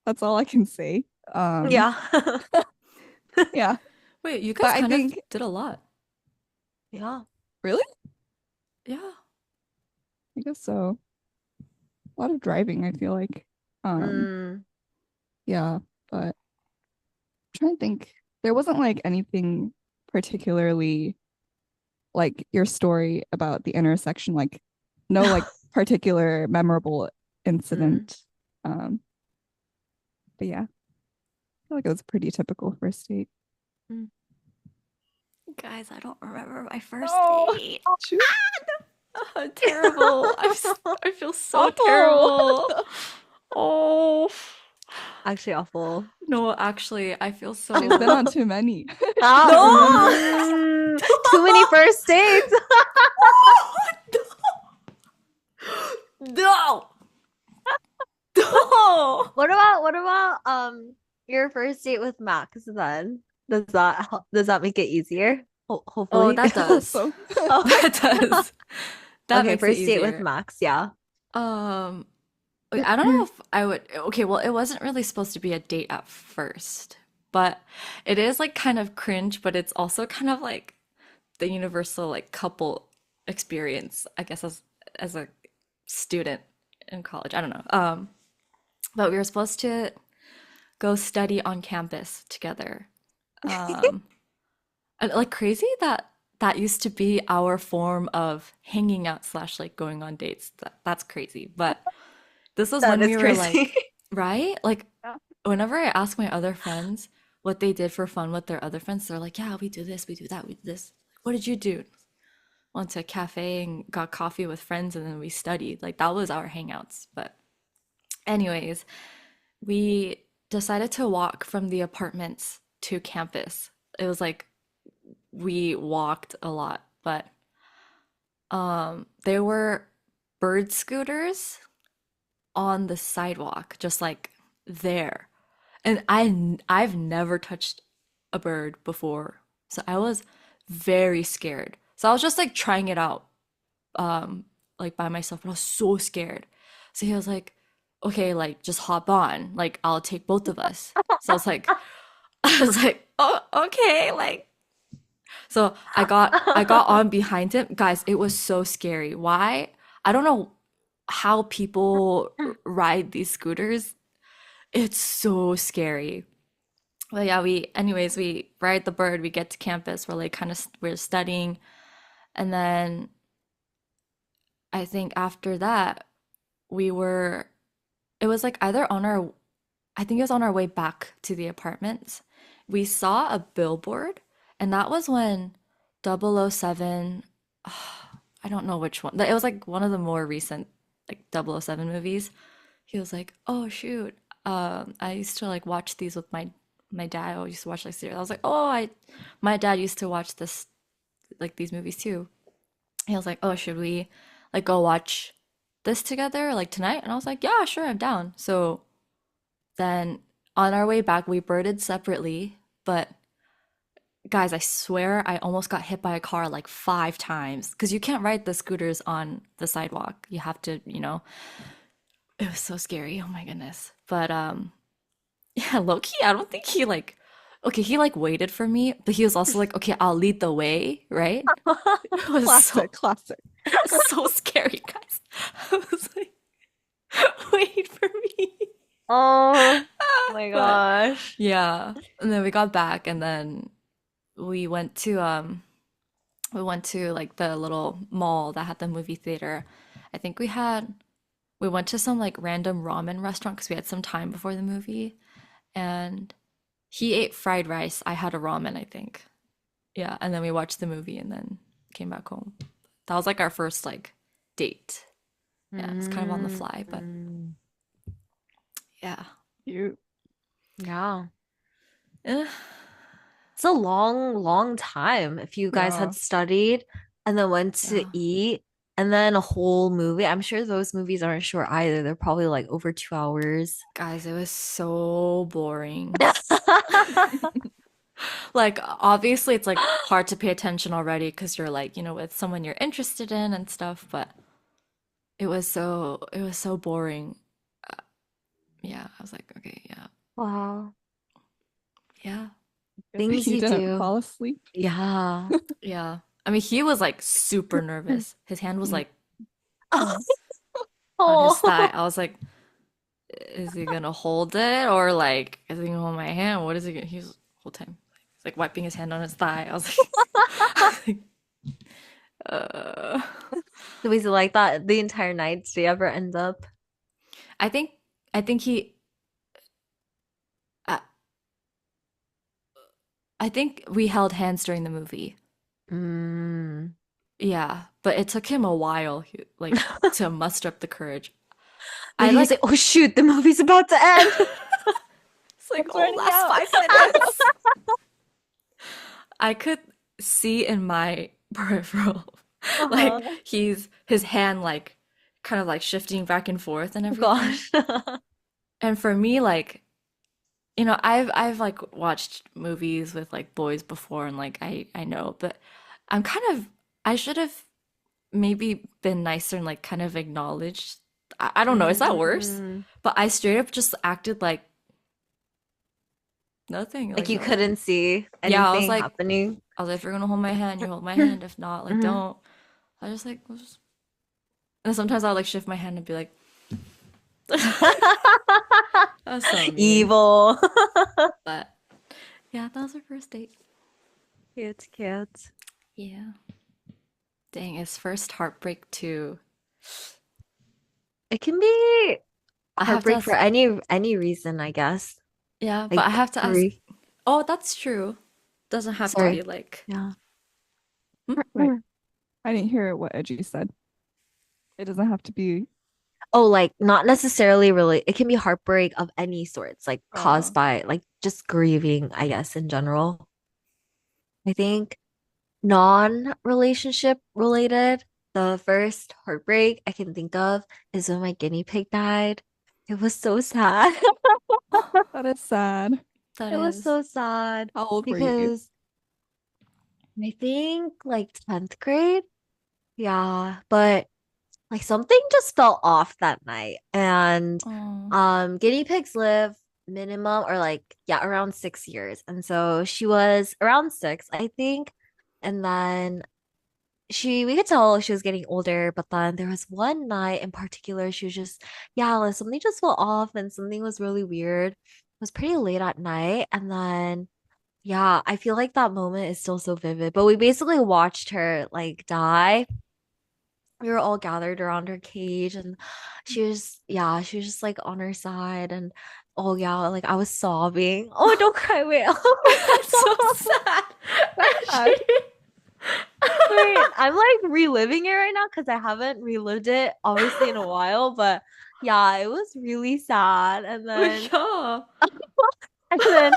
Speaker 2: That's all I can say. Um,
Speaker 1: yeah.
Speaker 2: yeah,
Speaker 3: Wait, you
Speaker 2: but
Speaker 3: guys
Speaker 2: I
Speaker 3: kind of
Speaker 2: think
Speaker 3: did a lot.
Speaker 1: Yeah.
Speaker 2: really,
Speaker 3: Yeah.
Speaker 2: I guess so. A lot of driving, I feel like. Um,
Speaker 1: Mm.
Speaker 2: yeah, but I'm trying to think. There wasn't like anything particularly like your story about the intersection, like no like particular memorable
Speaker 1: Mm.
Speaker 2: incident. Um, but yeah, I feel like it was a pretty typical first date.
Speaker 1: Mm.
Speaker 3: Guys, I don't remember my first
Speaker 2: No,
Speaker 3: date.
Speaker 2: shoot,
Speaker 3: Oh, terrible. I feel so
Speaker 2: awful.
Speaker 3: terrible. Oh.
Speaker 1: Actually awful.
Speaker 3: No, actually, I feel
Speaker 2: She's been on
Speaker 3: so.
Speaker 2: too many.
Speaker 1: Ah,
Speaker 3: No!
Speaker 1: too many first dates.
Speaker 3: No! No!
Speaker 1: What about your first date with Max then? Does that make it easier?
Speaker 3: Oh,
Speaker 1: Hopefully.
Speaker 3: that
Speaker 2: I hope
Speaker 3: does.
Speaker 2: so.
Speaker 1: Oh.
Speaker 3: That does. That
Speaker 1: Okay,
Speaker 3: makes it
Speaker 1: first date with
Speaker 3: easier.
Speaker 1: Max, yeah.
Speaker 3: Um, okay, I don't know if I would. Okay, well, it wasn't really supposed to be a date at first, but it is like kind of cringe, but it's also kind of like the universal like couple experience, I guess, as a student in college. I don't know. But we were supposed to go study on campus together. Um, and, like crazy that that used to be our form of hanging out slash like going on dates. That's crazy. But this was
Speaker 1: That
Speaker 3: when
Speaker 1: is
Speaker 3: we were
Speaker 1: crazy.
Speaker 3: like, right? Like
Speaker 2: Yeah.
Speaker 3: whenever I ask my other friends what they did for fun with their other friends, they're like, yeah, we do this, we do that, we do this. What did you do? Went to a cafe and got coffee with friends and then we studied. Like that was our hangouts. But anyways, we decided to walk from the apartments to campus. It was like we walked a lot, but there were bird scooters on the sidewalk, just like there. And I've never touched a bird before. So I was very scared. So I was just like trying it out like by myself, but I was so scared. So he was like, "Okay, like just hop on. Like I'll take both of us." So I was like I was like, "Oh, okay." Like so I got on behind him. Guys, it was so scary. Why? I don't know how people ride these scooters. It's so scary. Well, yeah, we ride the bird, we get to campus, we're like kind of we're studying, and then I think after that we were it was like either on our I think it was on our way back to the apartments. We saw a billboard, and that was when 007, I don't know which one. It was like one of the more recent like 007 movies. He was like, "Oh shoot. I used to like watch these with my dad. I used to watch like series." I was like, "Oh, I my dad used to watch this like these movies too." He was like, "Oh, should we like go watch this together like tonight?" And I was like, "Yeah, sure, I'm down." So then on our way back, we birded separately, but guys, I swear I almost got hit by a car like 5 times because you can't ride the scooters on the sidewalk. You have to, it was so scary. Oh my goodness. But yeah, Loki, I don't think he like okay, he like waited for me, but he was also like, okay, I'll lead the way, right? It was
Speaker 2: Classic, classic.
Speaker 3: so scary, guys. I was like, wait for me.
Speaker 1: Oh my
Speaker 3: But
Speaker 1: gosh.
Speaker 3: yeah. And then we got back and then we went to we went to like the little mall that had the movie theater. I think we went to some like random ramen restaurant because we had some time before the movie and he ate fried rice. I had a ramen, I think. Yeah, and then we watched the movie and then came back home. That was like our first like date. Yeah, it's kind of on the
Speaker 1: Mm,
Speaker 3: fly, but
Speaker 1: mm.
Speaker 3: yeah.
Speaker 2: You
Speaker 1: Yeah.
Speaker 3: Eh,
Speaker 1: It's a long, long time if you guys
Speaker 2: yeah.
Speaker 1: had studied and then went to
Speaker 3: yeah.
Speaker 1: eat and then a whole movie. I'm sure those movies aren't short either. They're probably like over 2 hours.
Speaker 3: Guys, it was so boring. Like obviously it's like hard to pay attention already because you're like, with someone you're interested in and stuff, but it was so boring. Yeah, I was like, okay, yeah.
Speaker 1: Wow.
Speaker 3: Yeah.
Speaker 2: Good thing
Speaker 1: Things
Speaker 2: you
Speaker 1: you
Speaker 2: didn't
Speaker 1: do.
Speaker 2: fall asleep.
Speaker 1: Yeah.
Speaker 3: Yeah. I mean, he was like super nervous. His hand was
Speaker 2: Mm.
Speaker 3: like
Speaker 2: Oh,
Speaker 3: on his thigh.
Speaker 1: Oh.
Speaker 3: I was like, is he gonna hold it or like is he gonna hold my hand? What is he gonna? He's the whole time. He's like wiping his hand on his thigh. I was like, uh.
Speaker 1: So was it like that the entire night? Did you ever end up?
Speaker 3: I think I think I, I think we held hands during the movie.
Speaker 1: Mm.
Speaker 3: Yeah, but it took him a while, like to muster up the courage. I
Speaker 1: Maybe he's
Speaker 3: like
Speaker 1: like, oh shoot, the movie's about to end.
Speaker 3: it's like,
Speaker 2: it's
Speaker 3: oh,
Speaker 2: running
Speaker 3: last
Speaker 2: out.
Speaker 3: 5 minutes. I could see in my peripheral, like
Speaker 1: Uh-huh.
Speaker 3: his hand like kind of like shifting back and forth and
Speaker 1: Oh
Speaker 3: everything.
Speaker 1: gosh.
Speaker 3: And for me, like, I've like watched movies with like boys before and like I know, but I'm kind of I should have maybe been nicer and like kind of acknowledged. I don't know, is that worse?
Speaker 1: Mm.
Speaker 3: But I straight up just acted like nothing,
Speaker 1: Like
Speaker 3: like
Speaker 1: you
Speaker 3: no.
Speaker 1: couldn't see
Speaker 3: Yeah,
Speaker 1: anything happening.
Speaker 3: I was like, if you're gonna hold my hand, you hold my hand. If not, like
Speaker 1: Mhm.
Speaker 3: don't. I just like was and sometimes I'll like shift my hand and be like, that's so mean.
Speaker 1: Evil.
Speaker 3: But yeah, that was our first date.
Speaker 1: Cute, cute.
Speaker 3: Yeah. Dang, his first heartbreak too.
Speaker 1: It can be
Speaker 3: I have to
Speaker 1: heartbreak for
Speaker 3: ask,
Speaker 1: any reason, I guess.
Speaker 3: yeah, but I
Speaker 1: Like
Speaker 3: have to ask.
Speaker 1: grief.
Speaker 3: Oh, that's true. Doesn't have to be
Speaker 1: Sorry.
Speaker 3: like,
Speaker 1: Yeah.
Speaker 3: hmm?
Speaker 2: Wait, I didn't hear what Edgy said. It doesn't have to be.
Speaker 1: Oh, like not necessarily really. It can be heartbreak of any sorts, like caused
Speaker 2: Oh,
Speaker 1: by like just grieving, I guess, in general. I think non-relationship related, the first heartbreak I can think of is when my guinea pig died. It was so sad.
Speaker 2: that is sad.
Speaker 3: That
Speaker 1: It was
Speaker 3: is.
Speaker 1: so sad
Speaker 2: How old were you?
Speaker 1: because I think like 10th grade. Yeah, but like something just felt off that night. And
Speaker 3: Oh.
Speaker 1: guinea pigs live minimum or like yeah, around 6 years. And so she was around six, I think. And then we could tell she was getting older, but then there was one night in particular, she was just, yeah, like, something just felt off and something was really weird. It was pretty late at night. And then, yeah, I feel like that moment is still so vivid. But we basically watched her like die. We were all gathered around her cage and yeah, she was just like on her side. And oh, yeah, like I was sobbing. Oh, don't cry. Wait.
Speaker 3: That's so sad.
Speaker 2: Sad.
Speaker 3: Actually.
Speaker 1: Wait, I'm like reliving it right now because I haven't relived it obviously in a while, but yeah, it was really sad. And then
Speaker 3: Yeah.
Speaker 1: and then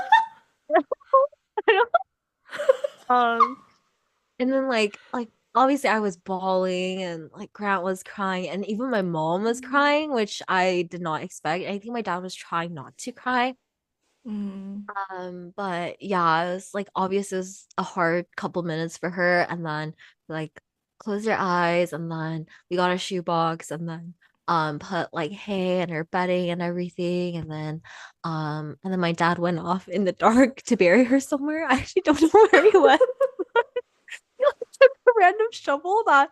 Speaker 1: um and then like obviously I was bawling and like Grant was crying and even my mom was crying, which I did not expect. I think my dad was trying not to cry.
Speaker 3: Mm.
Speaker 1: But yeah, it was like obvious it was a hard couple minutes for her, and then like closed her eyes, and then we got a shoebox, and then put like hay and her bedding and everything, and then my dad went off in the dark to bury her somewhere. I actually don't know where he went. Took a random shovel that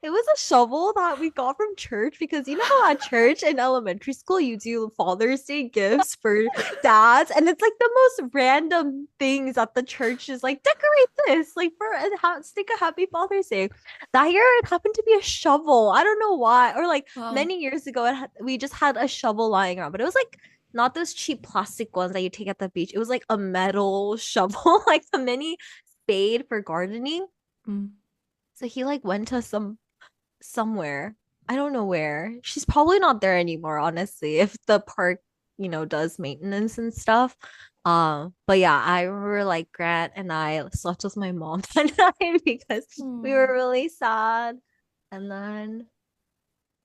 Speaker 1: it was a shovel that we got from church because you know how at church in elementary school you do Father's Day gifts for dads, and it's like the most random things that the church is like decorate this like for a stick a happy Father's Day. That year it happened to be a shovel. I don't know why, or like
Speaker 3: Wow.
Speaker 1: many years ago we just had a shovel lying around, but it was like not those cheap plastic ones that you take at the beach. It was like a metal shovel, like a mini spade for gardening.
Speaker 3: Mm.
Speaker 1: So he like went to somewhere. I don't know where. She's probably not there anymore, honestly, if the park, does maintenance and stuff. But yeah, I remember like Grant and I slept with my mom that night because we were
Speaker 3: Mm.
Speaker 1: really sad. And then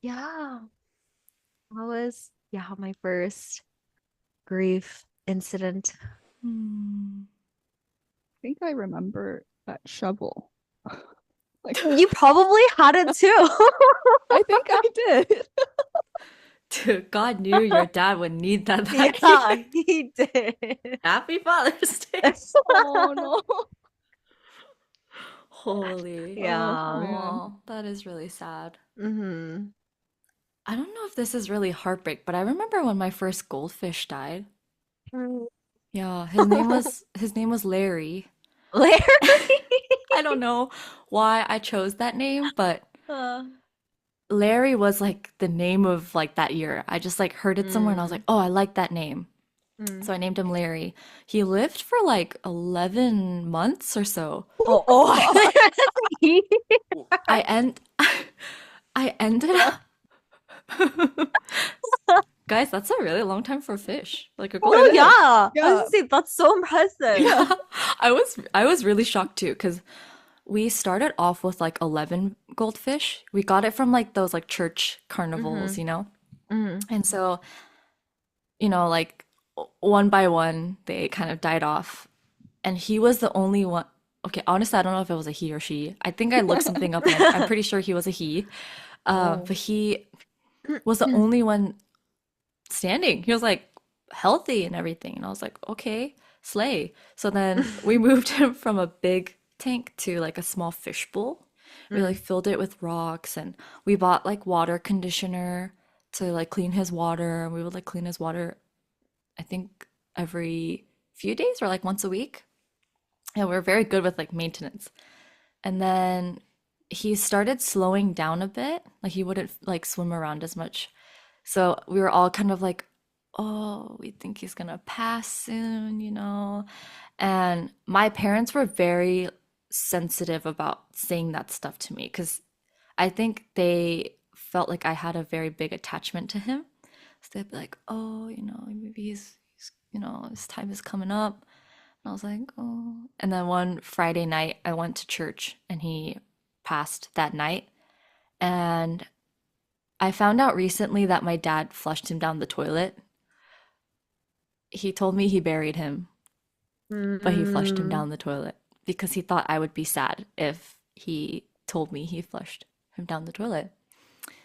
Speaker 1: yeah, that was yeah, my first grief incident.
Speaker 3: Mm.
Speaker 2: think I remember that shovel. Like,
Speaker 1: You probably had it too.
Speaker 2: I think I did.
Speaker 3: Dude, God knew your dad would need that that
Speaker 1: Yeah,
Speaker 3: year.
Speaker 1: he did.
Speaker 3: Happy Father's Day.
Speaker 2: Oh no.
Speaker 3: Holy.
Speaker 2: Oh
Speaker 1: Yeah.
Speaker 2: man.
Speaker 3: Oh, that is really sad.
Speaker 1: Mm-hmm.
Speaker 3: I don't know if this is really heartbreak, but I remember when my first goldfish died. Yeah, his name was Larry.
Speaker 1: Larry.
Speaker 3: I don't know why I chose that name, but
Speaker 1: Uh,
Speaker 3: Larry was like the name of like that year. I just like heard it somewhere and I was like,
Speaker 1: mm,
Speaker 3: "Oh, I like that name."
Speaker 1: mm.
Speaker 3: So I named him Larry. He lived for like 11 months or so.
Speaker 1: Oh,
Speaker 2: Oh
Speaker 1: oh, I
Speaker 2: God.
Speaker 1: thought you
Speaker 3: I end I ended
Speaker 2: Yeah.
Speaker 3: up Guys, that's a really long time for a fish, like a
Speaker 2: Oh,
Speaker 1: No,
Speaker 2: it
Speaker 3: goldfish.
Speaker 2: is.
Speaker 1: yeah. I was
Speaker 2: Yeah.
Speaker 1: gonna say that's so impressive.
Speaker 2: Yeah.
Speaker 3: Yeah, I was really shocked too because we started off with like 11 goldfish. We got it from like those like church carnivals,
Speaker 1: Mm-hmm.
Speaker 3: you know?
Speaker 1: Mm-hmm.
Speaker 3: And so, like one by one, they kind of died off. And he was the only one. Okay, honestly, I don't know if it was a he or she. I think I looked something up and I'm pretty sure he was a he.
Speaker 1: Oh.
Speaker 3: But he was the only one standing. He was like healthy and everything. And I was like, okay, slay. So then we moved him from a big tank to like a small fish bowl. We like
Speaker 1: Mm.
Speaker 3: filled it with rocks and we bought like water conditioner to like clean his water. And we would like clean his water, I think every few days or like once a week. And we're very good with like maintenance. And then he started slowing down a bit. Like he wouldn't like swim around as much. So we were all kind of like, oh, we think he's gonna pass soon, you know? And my parents were very sensitive about saying that stuff to me because I think they felt like I had a very big attachment to him. So they'd be like, oh, maybe his time is coming up. And I was like, oh. And then one Friday night, I went to church and he passed that night. And I found out recently that my dad flushed him down the toilet. He told me he buried him, but he flushed him
Speaker 1: Mm.
Speaker 3: down the toilet because he thought I would be sad if he told me he flushed him down the toilet.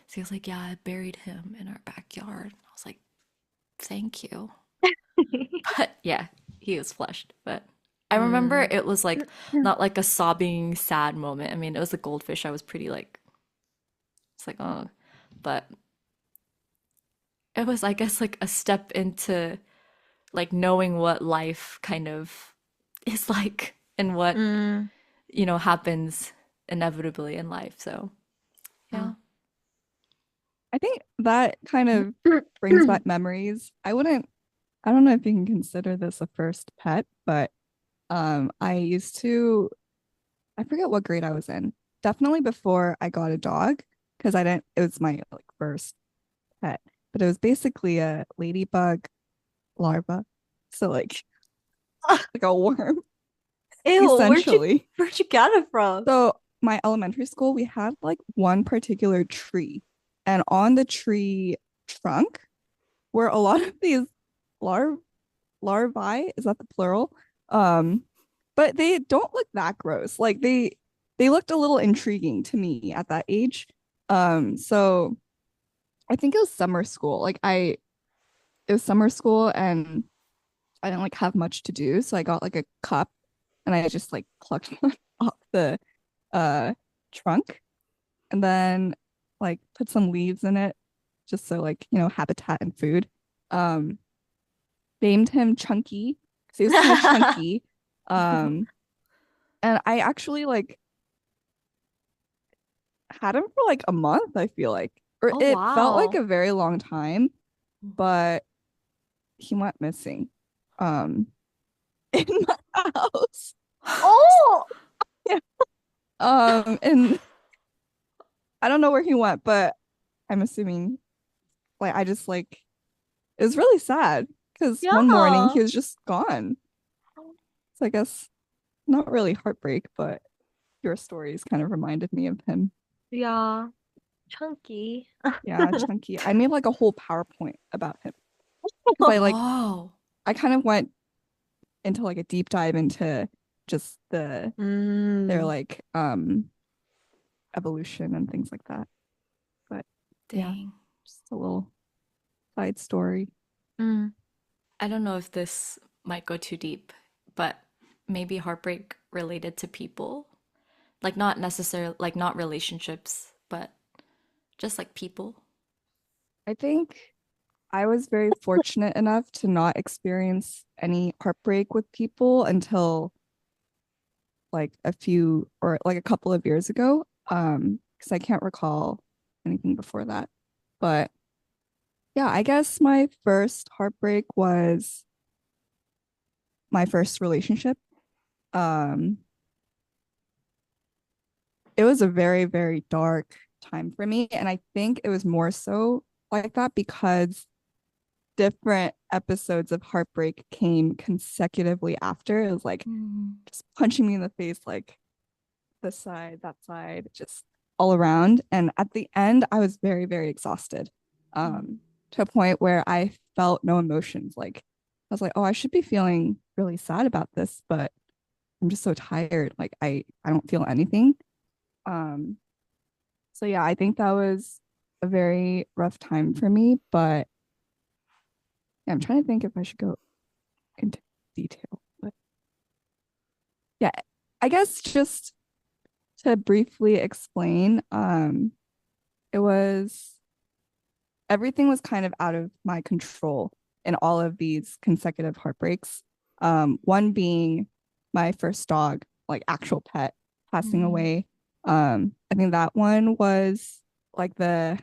Speaker 3: So he was like, yeah, I buried him in our backyard. I was like, thank you. But yeah, he was flushed. But I remember
Speaker 1: Mm.
Speaker 3: it was like not like a sobbing, sad moment. I mean, it was a goldfish. I was pretty like, it's like, oh, but it was, I guess, like a step into like knowing what life kind of is like and what,
Speaker 1: Mm.
Speaker 3: happens inevitably in life. So,
Speaker 1: Yeah.
Speaker 3: yeah.
Speaker 2: I think that kind of brings back memories. I don't know if you can consider this a first pet, but I used to I forget what grade I was in. Definitely before I got a dog, because I didn't it was my like first pet. But it was basically a ladybug larva. So like a worm,
Speaker 1: Ew,
Speaker 2: essentially.
Speaker 1: where'd you get it from?
Speaker 2: So my elementary school, we had like one particular tree, and on the tree trunk were a lot of these larvae. Larvae, is that the plural? Um, but they don't look that gross. Like they looked a little intriguing to me at that age. So I think it was summer school. It was summer school and I didn't like have much to do, so I got like a cup and I just like plucked one off the uh trunk and then like put some leaves in it just so like, habitat and food. Um, named him Chunky because he was kind of chunky. Um, and I actually like had him for like a month, I feel like. Or
Speaker 1: Oh,
Speaker 2: it felt like
Speaker 1: wow.
Speaker 2: a very long time, but he went missing. Um, in my house.
Speaker 1: Oh,
Speaker 2: Yeah. And I don't know where he went, but I'm assuming like I just like it was really sad because one morning
Speaker 1: yeah.
Speaker 2: he was just gone. So I guess not really heartbreak, but your stories kind of reminded me of him.
Speaker 1: Yeah. Chunky.
Speaker 2: Yeah, Chunky. I made like a whole PowerPoint about him because
Speaker 3: Oh,
Speaker 2: I kind of went into like a deep dive into just their
Speaker 1: Mm.
Speaker 2: like evolution and things like that. But yeah,
Speaker 3: Dang.
Speaker 2: just a little side story.
Speaker 1: Mm.
Speaker 3: I don't know if this might go too deep, but maybe heartbreak related to people. Like not necessarily like not relationships, but just like people.
Speaker 2: I think I was very fortunate enough to not experience any heartbreak with people until like a few or like a couple of years ago. Because I can't recall anything before that. But yeah, I guess my first heartbreak was my first relationship. Um, it was a very, very dark time for me. And I think it was more so like that because different episodes of heartbreak came consecutively after. It was like
Speaker 3: Mm.
Speaker 2: just punching me in the face, like this side, that side, just all around. And at the end, I was very, very exhausted,
Speaker 3: Mm.
Speaker 2: to a point where I felt no emotions. Like I was like, oh, I should be feeling really sad about this, but I'm just so tired. Like I don't feel anything. Um, so yeah, I think that was a very rough time for me. But yeah, I'm trying to think if I should go into detail. But yeah, I guess just to briefly explain, it was everything was kind of out of my control in all of these consecutive heartbreaks. One being my first dog, like actual pet, passing
Speaker 3: Mm.
Speaker 2: away. I think that one was like the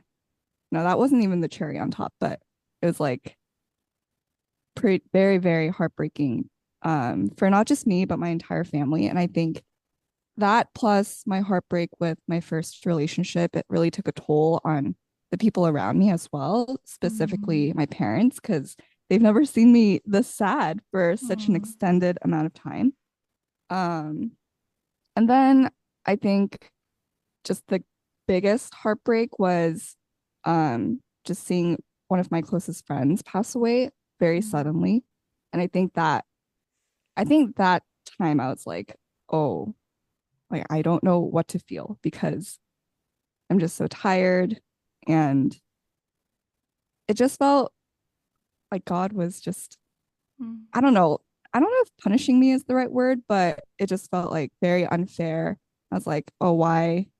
Speaker 2: no, that wasn't even the cherry on top, but it was like pretty very, very heartbreaking for not just me, but my entire family. And I think that plus my heartbreak with my first relationship, it really took a toll on the people around me as well,
Speaker 3: Mm.
Speaker 2: specifically my parents, because they've never seen me this sad for such an
Speaker 3: Mm.
Speaker 2: extended amount of time. Um, and then I think just the biggest heartbreak was just seeing one of my closest friends pass away very
Speaker 3: Mm.
Speaker 2: suddenly. And I think that time I was like, oh, like I don't know what to feel because I'm just so tired. And it just felt like God was just,
Speaker 3: Mm.
Speaker 2: I don't know. I don't know if punishing me is the right word, but it just felt like very unfair. I was like, oh, why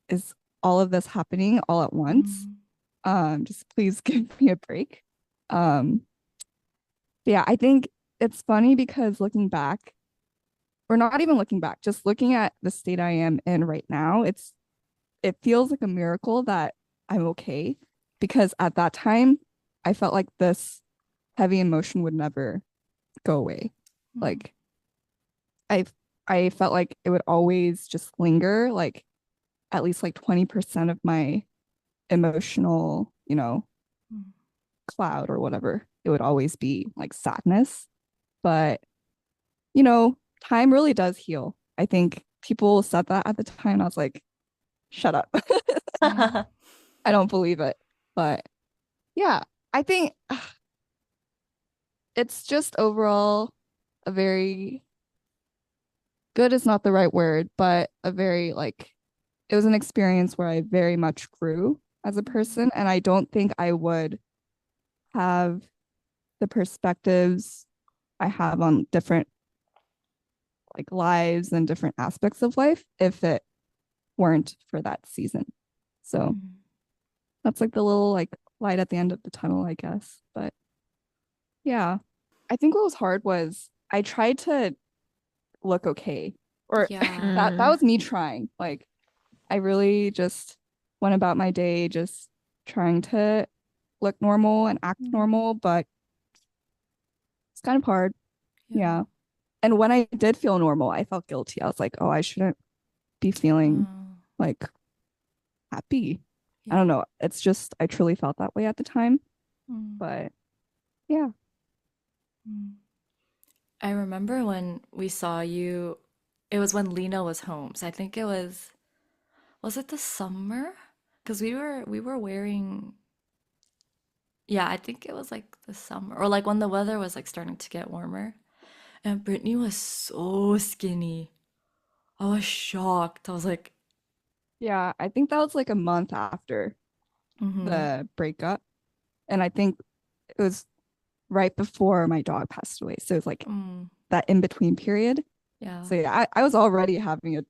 Speaker 2: is all of this happening all at once?
Speaker 3: Mm.
Speaker 2: Just please give me a break. Um, yeah, I think it's funny because looking back, or not even looking back, just looking at the state I am in right now, it feels like a miracle that I'm okay because at that time I felt like this heavy emotion would never go away.
Speaker 3: Mm.
Speaker 2: Like I I felt like it would always just linger, like at least like 20% of my emotional,
Speaker 3: Mm.
Speaker 2: cloud or whatever. It would always be like sadness. But, time really does heal. I think people said that at the time. I was like, shut up.
Speaker 3: Mm.
Speaker 2: I don't believe it. But yeah, I think it's just overall a very good is not the right word, but a very like it was an experience where I very much grew as a person. And I don't think I would have the perspectives I have on different like lives and different aspects of life if it weren't for that season. So
Speaker 3: Mm.
Speaker 2: that's like the little like light at the end of the tunnel, I guess. But yeah, I think what was hard was I tried to look okay, or
Speaker 3: Yeah.
Speaker 2: that
Speaker 1: Mm.
Speaker 2: was me trying. Like I really just went about my day just trying to look normal and act
Speaker 3: Mm.
Speaker 2: normal, but it's kind of hard.
Speaker 3: Yeah.
Speaker 2: Yeah. And when I did feel normal, I felt guilty. I was like, oh, I shouldn't be feeling
Speaker 3: Oh.
Speaker 2: like happy. I
Speaker 3: Yeah.
Speaker 2: don't know. It's just, I truly felt that way at the time.
Speaker 3: Mm.
Speaker 2: But yeah.
Speaker 3: Mm. I remember when we saw you, it was when Lena was home. So I think it was it the summer? Because we were wearing, yeah, I think it was like the summer or like when the weather was like starting to get warmer. And Brittany was so skinny. I was shocked. I was like,
Speaker 2: Yeah, I think that was like a month after
Speaker 3: mm-hmm,
Speaker 2: the breakup. And I think it was right before my dog passed away. So it was like
Speaker 3: mm,
Speaker 2: that in between period.
Speaker 3: yeah,
Speaker 2: So yeah, I was already having a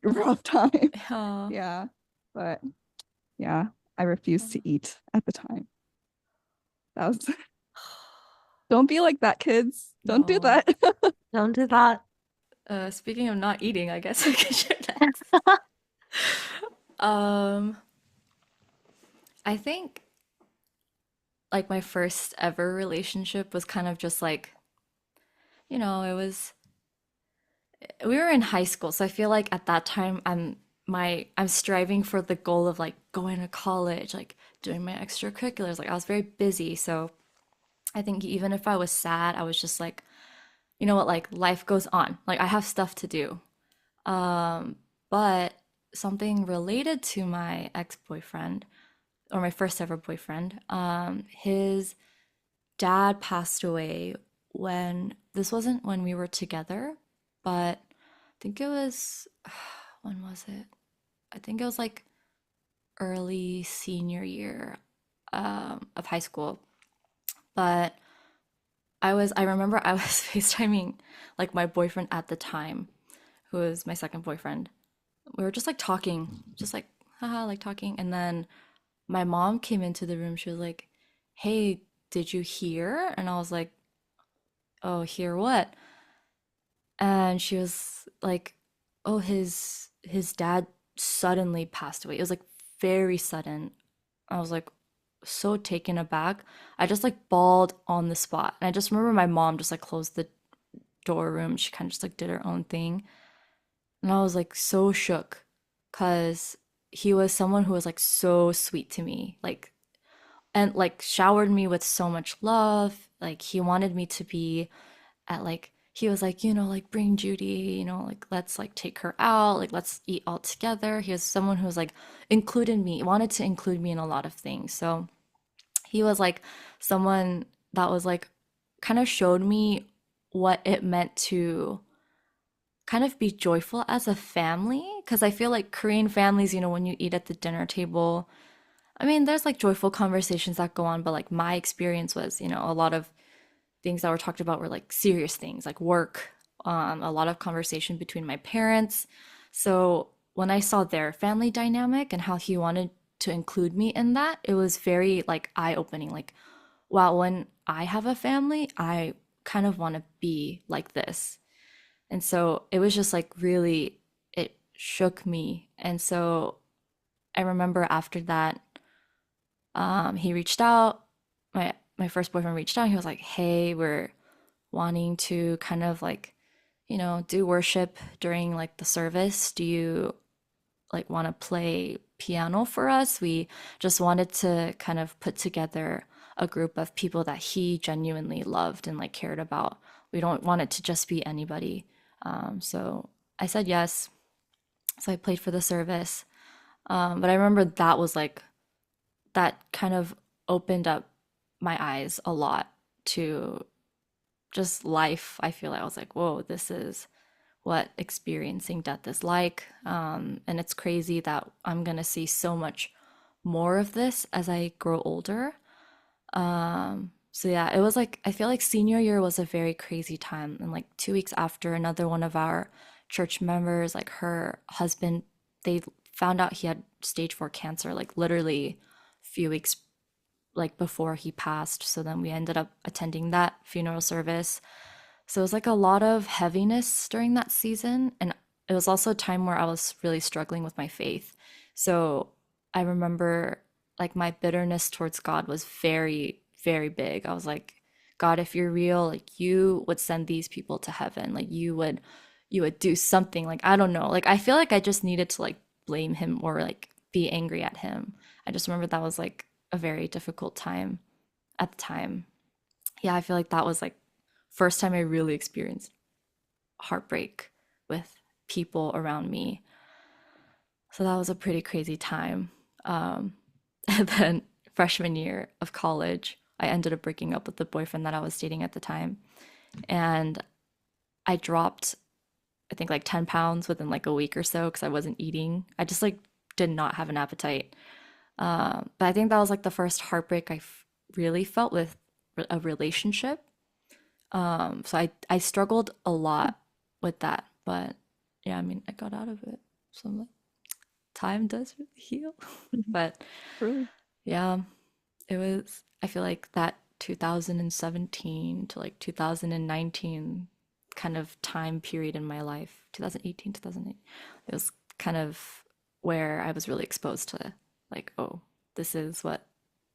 Speaker 2: rough time.
Speaker 3: yeah.
Speaker 2: Yeah. But yeah, I refused to eat at the time. That was don't be like that, kids. Don't do
Speaker 3: No.
Speaker 2: that.
Speaker 1: Don't do that.
Speaker 3: Speaking of not eating, I guess I could share next. Um, I think like my first ever relationship was kind of just like, it was we were in high school, so I feel like at that time I'm striving for the goal of like going to college, like doing my extracurriculars. Like I was very busy, so I think even if I was sad, I was just like, you know what, like life goes on. Like I have stuff to do. Um, but something related to my ex-boyfriend or my first ever boyfriend, his dad passed away when this wasn't when we were together, but I think it was when was it? I think it was like early senior year of high school. But I remember I was FaceTiming like my boyfriend at the time, who was my second boyfriend. We were just like talking, just like haha, like talking, and then my mom came into the room. She was like, "Hey, did you hear?" And I was like, "Oh, hear what?" And she was like, "Oh, his dad suddenly passed away. It was like very sudden." I was like so taken aback. I just like bawled on the spot. And I just remember my mom just like closed the door room. She kind of just like did her own thing. And I was like so shook because he was someone who was like so sweet to me. Like and like showered me with so much love. Like he wanted me to be at like he was like, like bring Judy, like let's like take her out, like let's eat all together. He was someone who was like included me, wanted to include me in a lot of things. So he was like someone that was like kind of showed me what it meant to kind of be joyful as a family. Because I feel like Korean families, when you eat at the dinner table, I mean, there's like joyful conversations that go on, but like my experience was, a lot of things that were talked about were like serious things like work, a lot of conversation between my parents. So when I saw their family dynamic and how he wanted to include me in that, it was very like eye-opening. Like, wow, when I have a family, I kind of want to be like this. And so it was just like really, it shook me. And so I remember after that, he reached out. My first boyfriend reached out. He was like, "Hey, we're wanting to kind of like, do worship during like the service. Do you like want to play piano for us? We just wanted to kind of put together a group of people that he genuinely loved and like cared about. We don't want it to just be anybody." So I said yes. So I played for the service. But I remember that was like that kind of opened up my eyes a lot to just life. I feel like I was like, whoa, this is what experiencing death is like. And it's crazy that I'm going to see so much more of this as I grow older. So yeah, it was like, I feel like senior year was a very crazy time. And like 2 weeks after, another one of our church members, like her husband, they found out he had stage 4 cancer, like literally a few weeks like before he passed. So then we ended up attending that funeral service. So it was like a lot of heaviness during that season. And it was also a time where I was really struggling with my faith. So I remember like my bitterness towards God was very, very big. I was like, God, if you're real, like you would send these people to heaven. Like you would do something. Like I don't know. Like I feel like I just needed to like blame him or like be angry at him. I just remember that was like a very difficult time at the time. Yeah, I feel like that was like first time I really experienced heartbreak with people around me. So that was a pretty crazy time. And then freshman year of college, I ended up breaking up with the boyfriend that I was dating at the time. And I dropped, I think like 10 pounds within like a week or so because I wasn't eating. I just like did not have an appetite. But I think that was like the first heartbreak really felt with a relationship. So I struggled a lot with that, but yeah, I mean, I got out of it. So I'm like, time does really heal. But
Speaker 2: Really.
Speaker 3: yeah, it was, I feel like that 2017 to like 2019 kind of time period in my life, 2018, 2008, it was kind of where I was really exposed to like, oh, this is what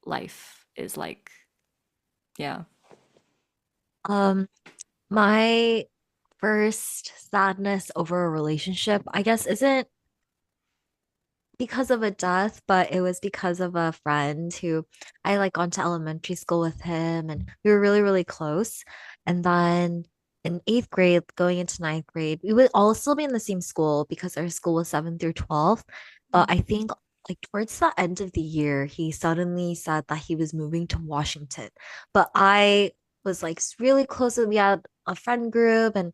Speaker 3: life is like. Yeah.
Speaker 1: Um, my first sadness over a relationship, I guess, isn't because of a death, but it was because of a friend who I like gone to elementary school with him and we were really, really close. And then in eighth grade, going into ninth grade, we would all still be in the same school because our school was 7 through 12. But I think like towards the end of the year, he suddenly said that he was moving to Washington. But I was like really close with, we had a friend group and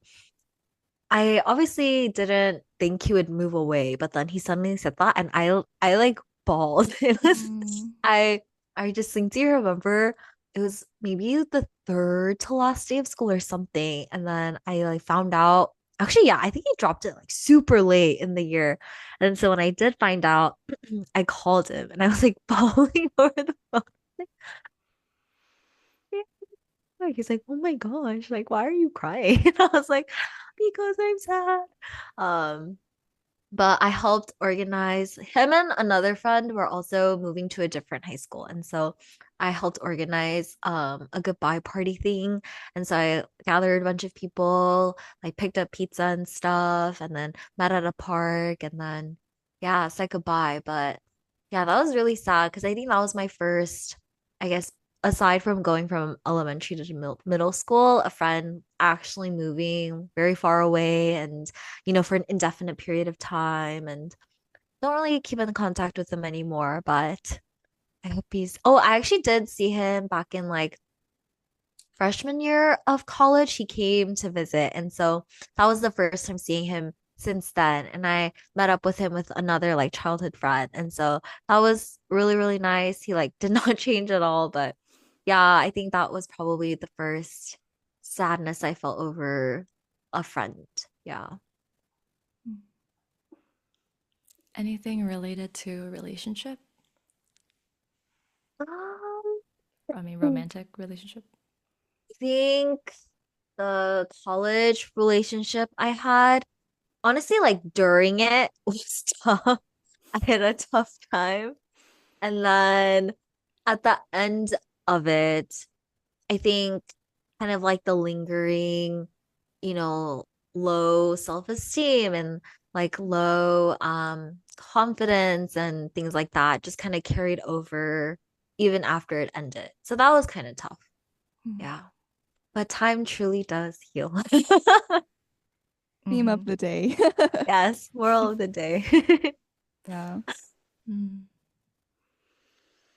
Speaker 1: I obviously didn't think he would move away, but then he suddenly said that, and I like bawled. It was
Speaker 3: Mm.
Speaker 1: I I distinctly remember it was maybe the third to last day of school or something, and then I like found out. Actually, yeah, I think he dropped it like super late in the year, and so when I did find out, I called him and I was like bawling over the phone. Like, he's like, oh my gosh, like, why are you crying? And I was like, because I'm sad. Um, but I helped organize him and another friend were also moving to a different high school. And so I helped organize a goodbye party thing. And so I gathered a bunch of people, like picked up pizza and stuff, and then met at a park and then yeah, said goodbye. But yeah, that was really sad because I think that was my first, I guess, aside from going from elementary to middle school, a friend actually moving very far away and for an indefinite period of time and don't really keep in contact with him anymore. But I hope I actually did see him back in like freshman year of college. He came to visit. And so that was the first time seeing him since then. And I met up with him with another like childhood friend. And so that was really, really nice. He like did not change at all. But yeah, I think that was probably the first sadness I felt over a friend. Yeah.
Speaker 3: Anything related to a relationship?
Speaker 1: Um,
Speaker 3: I mean,
Speaker 1: I
Speaker 3: romantic relationship?
Speaker 1: think the college relationship I had, honestly, like during it was tough. I had a tough time. And then at the end of it, I think kind of like the lingering, you know, low self-esteem and like low confidence and things like that just kind of carried over even after it ended. So that was kind of tough. Yeah. But time truly does heal.
Speaker 2: Theme
Speaker 3: Mm-hmm.
Speaker 2: of the day.
Speaker 1: Yes, moral of the day.
Speaker 2: Yeah.
Speaker 3: Mm.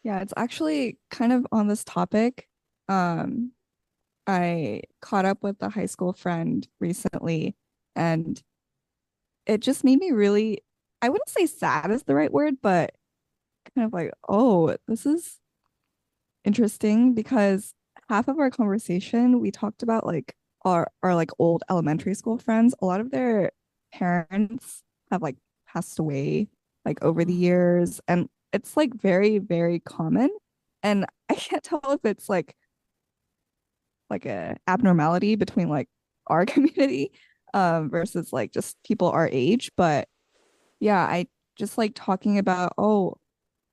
Speaker 2: Yeah, it's actually kind of on this topic. Um, I caught up with a high school friend recently, and it just made me really, I wouldn't say sad is the right word, but kind of like, oh, this is interesting because half of our conversation we talked about like our like old elementary school friends. A lot of their parents have like passed away like over the years, and it's like very, very common. And I can't tell if it's like a abnormality between like our community versus like just people our age. But yeah, I just like talking about, oh,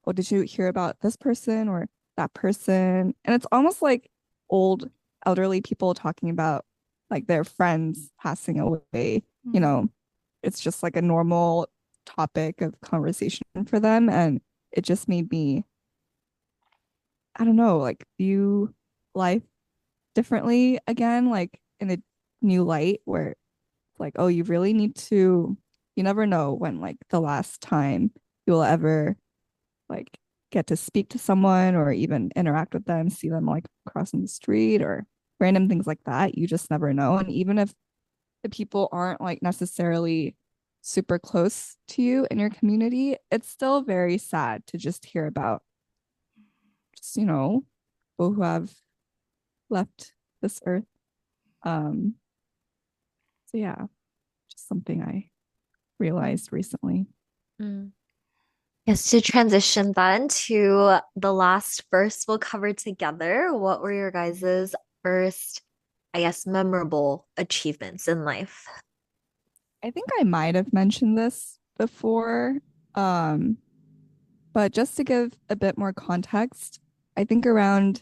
Speaker 2: well, did you hear about this person or that person? And it's almost like old elderly people talking about like their friends passing away. You
Speaker 3: Mm.
Speaker 2: know, it's just like a normal topic of conversation for them. And it just made me, I don't know, like view life differently again, like in a new light where it's like, oh, you really need to, you never know when like the last time you'll ever like get to speak to someone or even interact with them, see them like crossing the street or random things like that. You just never know. And even if the people aren't like necessarily super close to you in your community, it's still very sad to just hear about just, people who have left this earth. Um, so yeah, just something I realized recently.
Speaker 1: Mm. Yes, to transition then to the last verse we'll cover together. What were your guys' first, I guess, memorable achievements in life?
Speaker 2: I think I might have mentioned this before, um, but just to give a bit more context, I think around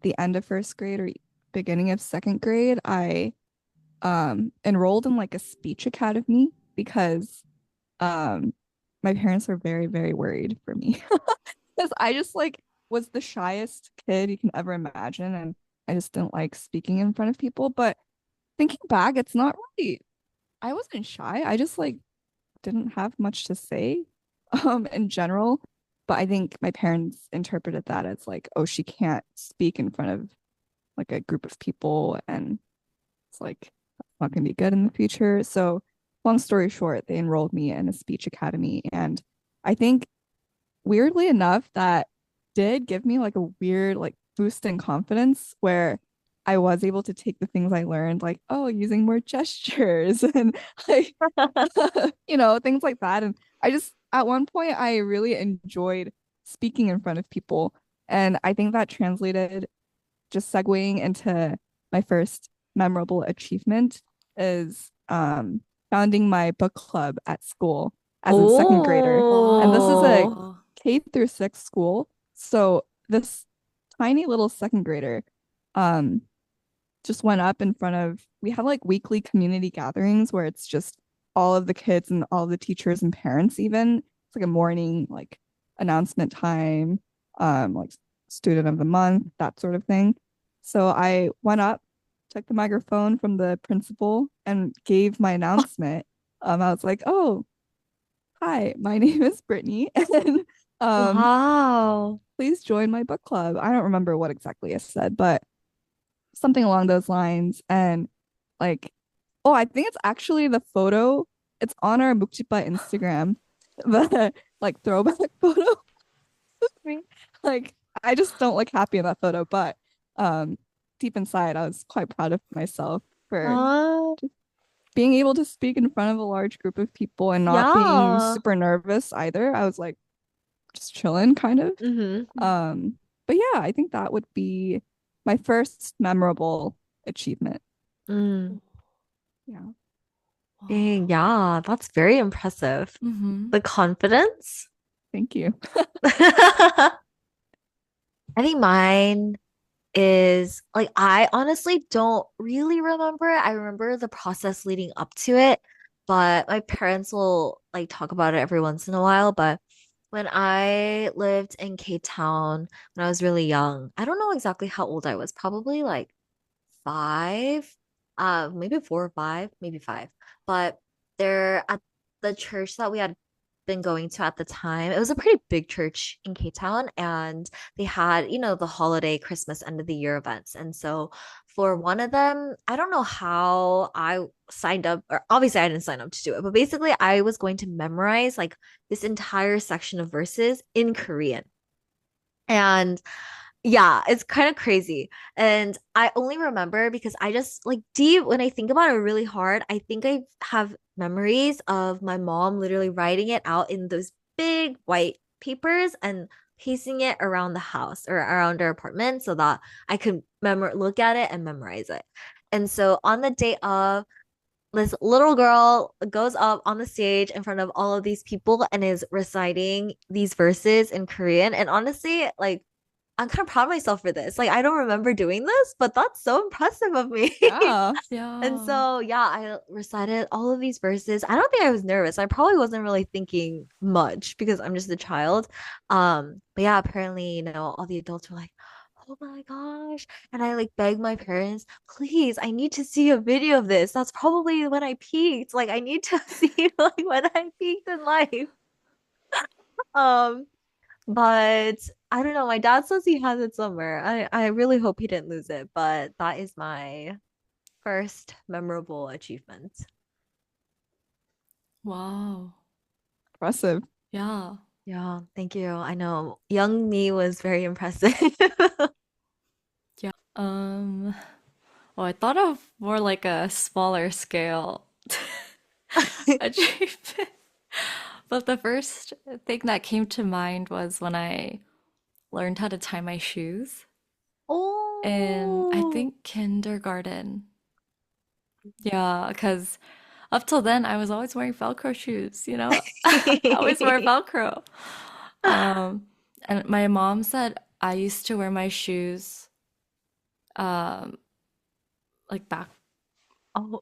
Speaker 2: the end of first grade or beginning of second grade, I enrolled in like a speech academy because um my parents were very, very worried for me because I just like was the shyest kid you can ever imagine, and I just didn't like speaking in front of people. But thinking back, it's not really, I wasn't shy. I just like didn't have much to say in general. But I think my parents interpreted that as like, oh, she can't speak in front of like a group of people, and it's like that's not gonna be good in the future. So long story short, they enrolled me in a speech academy. And I think weirdly enough, that did give me like a weird like boost in confidence where I was able to take the things I learned, like, oh, using more gestures and like, things like that. And I just, at one point, I really enjoyed speaking in front of people. And I think that translated, just segueing into my first memorable achievement, is founding my book club at school as a second grader. And this is a
Speaker 1: Oh,
Speaker 3: Wow.
Speaker 2: K through 6 school. So this tiny little second grader um just went up in front of, we have like weekly community gatherings where it's just all of the kids and all of the teachers and parents even. It's like a morning like announcement time, like student of the month, that sort of thing. So I went up, took the microphone from the principal and gave my announcement. I was like, "Oh, hi, my name is Brittany, and um,
Speaker 1: wow.
Speaker 2: please join my book club." I don't remember what exactly I said, but something along those lines. And like, oh, I think it's actually the photo. It's on our Muk-jji-bba Instagram, the like throwback photo of me. Like, I just don't look happy in that photo, but um, deep inside, I was quite proud of myself for
Speaker 1: Uh,
Speaker 2: being able to speak in front of a large group of people and not being
Speaker 1: yeah.
Speaker 2: super nervous either. I was like just chilling kind of.
Speaker 1: Mm-hmm.
Speaker 2: But yeah, I think that would be my first memorable achievement.
Speaker 1: Mm.
Speaker 2: Yeah.
Speaker 1: Dang,
Speaker 3: Wow.
Speaker 1: yeah, that's very impressive.
Speaker 3: Mm-hmm.
Speaker 1: The confidence.
Speaker 2: Thank you.
Speaker 1: I think mine is like I honestly don't really remember it. I remember the process leading up to it, but my parents will like talk about it every once in a while. But when I lived in Cape Town when I was really young, I don't know exactly how old I was, probably like five, maybe 4 or 5, maybe five. But there at the church that we had been going to at the time, it was a pretty big church in Cape Town, and they had, the holiday Christmas end of the year events. And so for one of them, I don't know how I signed up, or obviously I didn't sign up to do it, but basically I was going to memorize like this entire section of verses in Korean. And yeah, it's kind of crazy. And I only remember because I just like deep when I think about it really hard, I think I have memories of my mom literally writing it out in those big white papers and pasting it around the house or around our apartment so that I could look at it and memorize it. And so on the day of, this little girl goes up on the stage in front of all of these people and is reciting these verses in Korean. And honestly, like I'm kind of proud of myself for this. Like, I don't remember doing this, but that's so impressive of me.
Speaker 2: Yeah.
Speaker 1: And
Speaker 3: Yeah.
Speaker 1: so, yeah, I recited all of these verses. I don't think I was nervous. I probably wasn't really thinking much because I'm just a child. But yeah, apparently, all the adults were like, "Oh my gosh." And I like begged my parents, "Please, I need to see a video of this. That's probably when I peaked. Like, I need to see like when I peaked in life." Um, but I don't know. My dad says he has it somewhere. I really hope he didn't lose it, but that is my first memorable achievement.
Speaker 3: Wow.
Speaker 2: Impressive.
Speaker 3: Yeah.
Speaker 1: Yeah, thank you. I know young me was very impressive.
Speaker 3: Yeah. Well, I thought of more like a smaller scale achievement. But the first thing that came to mind was when I learned how to tie my shoes in, I
Speaker 1: Oh.
Speaker 3: think, kindergarten. Yeah, because up till then, I was always wearing Velcro shoes, you know? I always wear Velcro. Um, and my mom said I used to wear my shoes um like back,
Speaker 1: Oh.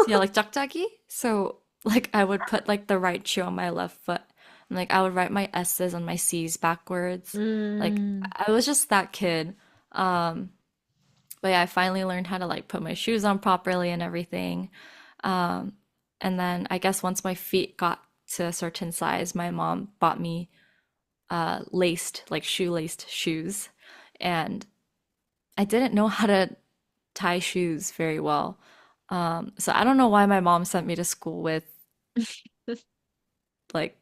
Speaker 3: yeah, like 짝짝이. So like I would put like the right shoe on my left foot. And like I would write my S's on my C's backwards. Like
Speaker 1: Mm.
Speaker 3: I was just that kid. Um, but yeah, I finally learned how to like put my shoes on properly and everything. Um, and then I guess once my feet got to a certain size, my mom bought me laced, like shoe-laced shoes. And I didn't know how to tie shoes very well. So I don't know why my mom sent me to school with like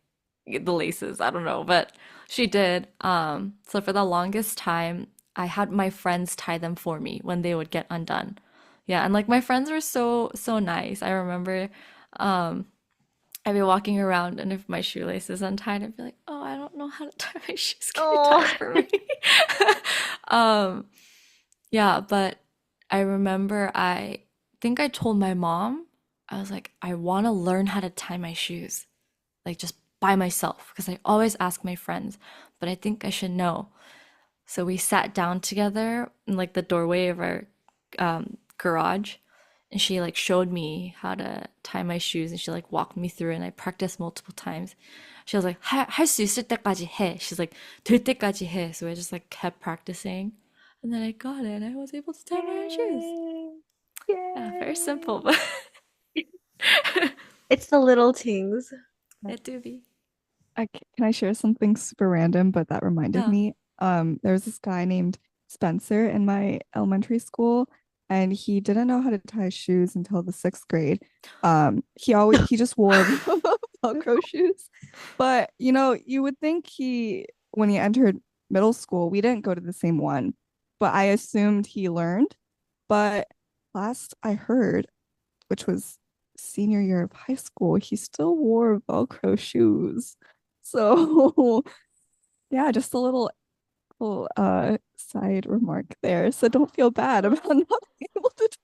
Speaker 3: the laces. I don't know, but she did. So for the longest time, I had my friends tie them for me when they would get undone. Yeah, and like my friends were so nice. I remember um I'd be walking around and if my shoelace is untied, I'd be like, "Oh, I don't know how to tie my shoes. Can you tie
Speaker 1: Oh.
Speaker 3: it for me?" Um, yeah, but I remember I think I told my mom, I was like, I want to learn how to tie my shoes, like just by myself, because I always ask my friends, but I think I should know. So we sat down together in like the doorway of our garage, and she like showed me how to tie my shoes, and she like walked me through, and I practiced multiple times. She was like, 할 수 있을 때까지 해. She's like, 될 때까지 해. So I just like kept practicing, and then I got it, and I was able to tie my own shoes.
Speaker 1: Yay.
Speaker 3: Yeah, very simple,
Speaker 1: Yay.
Speaker 3: but
Speaker 1: It's the little things.
Speaker 3: it do be.
Speaker 2: Can I share something super random, but that reminded
Speaker 3: Yeah.
Speaker 2: me? There was this guy named Spencer in my elementary school, and he didn't know how to tie shoes until the sixth grade. He just wore Velcro shoes. But you would think when he entered middle school, we didn't go to the same one, but I assumed he learned. But last I heard, which was senior year of high school, he still wore Velcro shoes. So yeah, just a little side remark there. So don't feel bad about not being able to do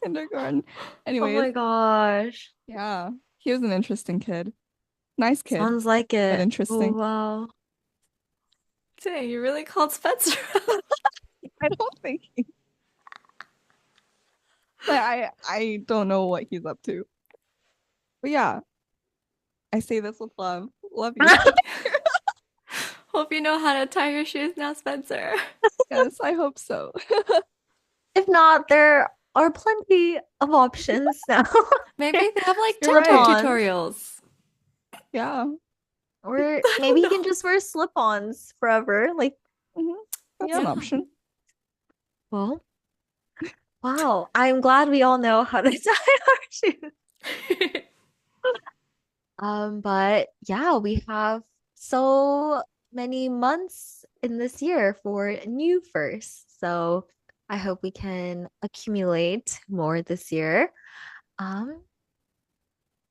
Speaker 2: kindergarten.
Speaker 1: Oh
Speaker 2: Anyways,
Speaker 1: my gosh.
Speaker 2: yeah, he was an interesting kid. Nice kid,
Speaker 1: Sounds like
Speaker 2: but
Speaker 1: it. Oh
Speaker 2: interesting.
Speaker 1: wow.
Speaker 3: Dang, you really called Spencer out.
Speaker 2: I don't think but I don't know what he's up to. But yeah, I say this with love. Love you, Spencer.
Speaker 3: Hope you know how to tie your shoes now, Spencer.
Speaker 2: Yes, I hope so.
Speaker 1: If not, there are plenty of options now.
Speaker 3: Maybe they have like TikTok
Speaker 2: Right.
Speaker 1: Slip-ons.
Speaker 3: tutorials.
Speaker 2: Yeah.
Speaker 1: Or
Speaker 3: I
Speaker 1: maybe
Speaker 3: don't
Speaker 1: he can
Speaker 3: know.
Speaker 1: just wear slip-ons forever. Like,
Speaker 2: Mhm. That's an
Speaker 1: yeah.
Speaker 3: Yeah.
Speaker 2: option.
Speaker 1: Well, wow. I'm glad we all know how to tie our shoes. But yeah, we have so many months in this year for new firsts. So I hope we can accumulate more this year. Um,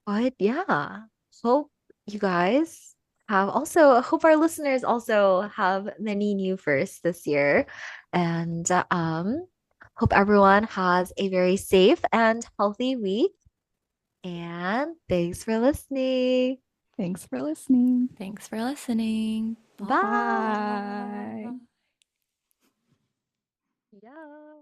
Speaker 1: but yeah, hope you guys have also hope our listeners also have many new firsts this year. And hope everyone has a very safe and healthy week. And thanks for listening.
Speaker 2: Thanks for listening.
Speaker 3: Thanks for listening.
Speaker 1: Bye.
Speaker 2: Bye.
Speaker 3: Bye.
Speaker 1: Yeah.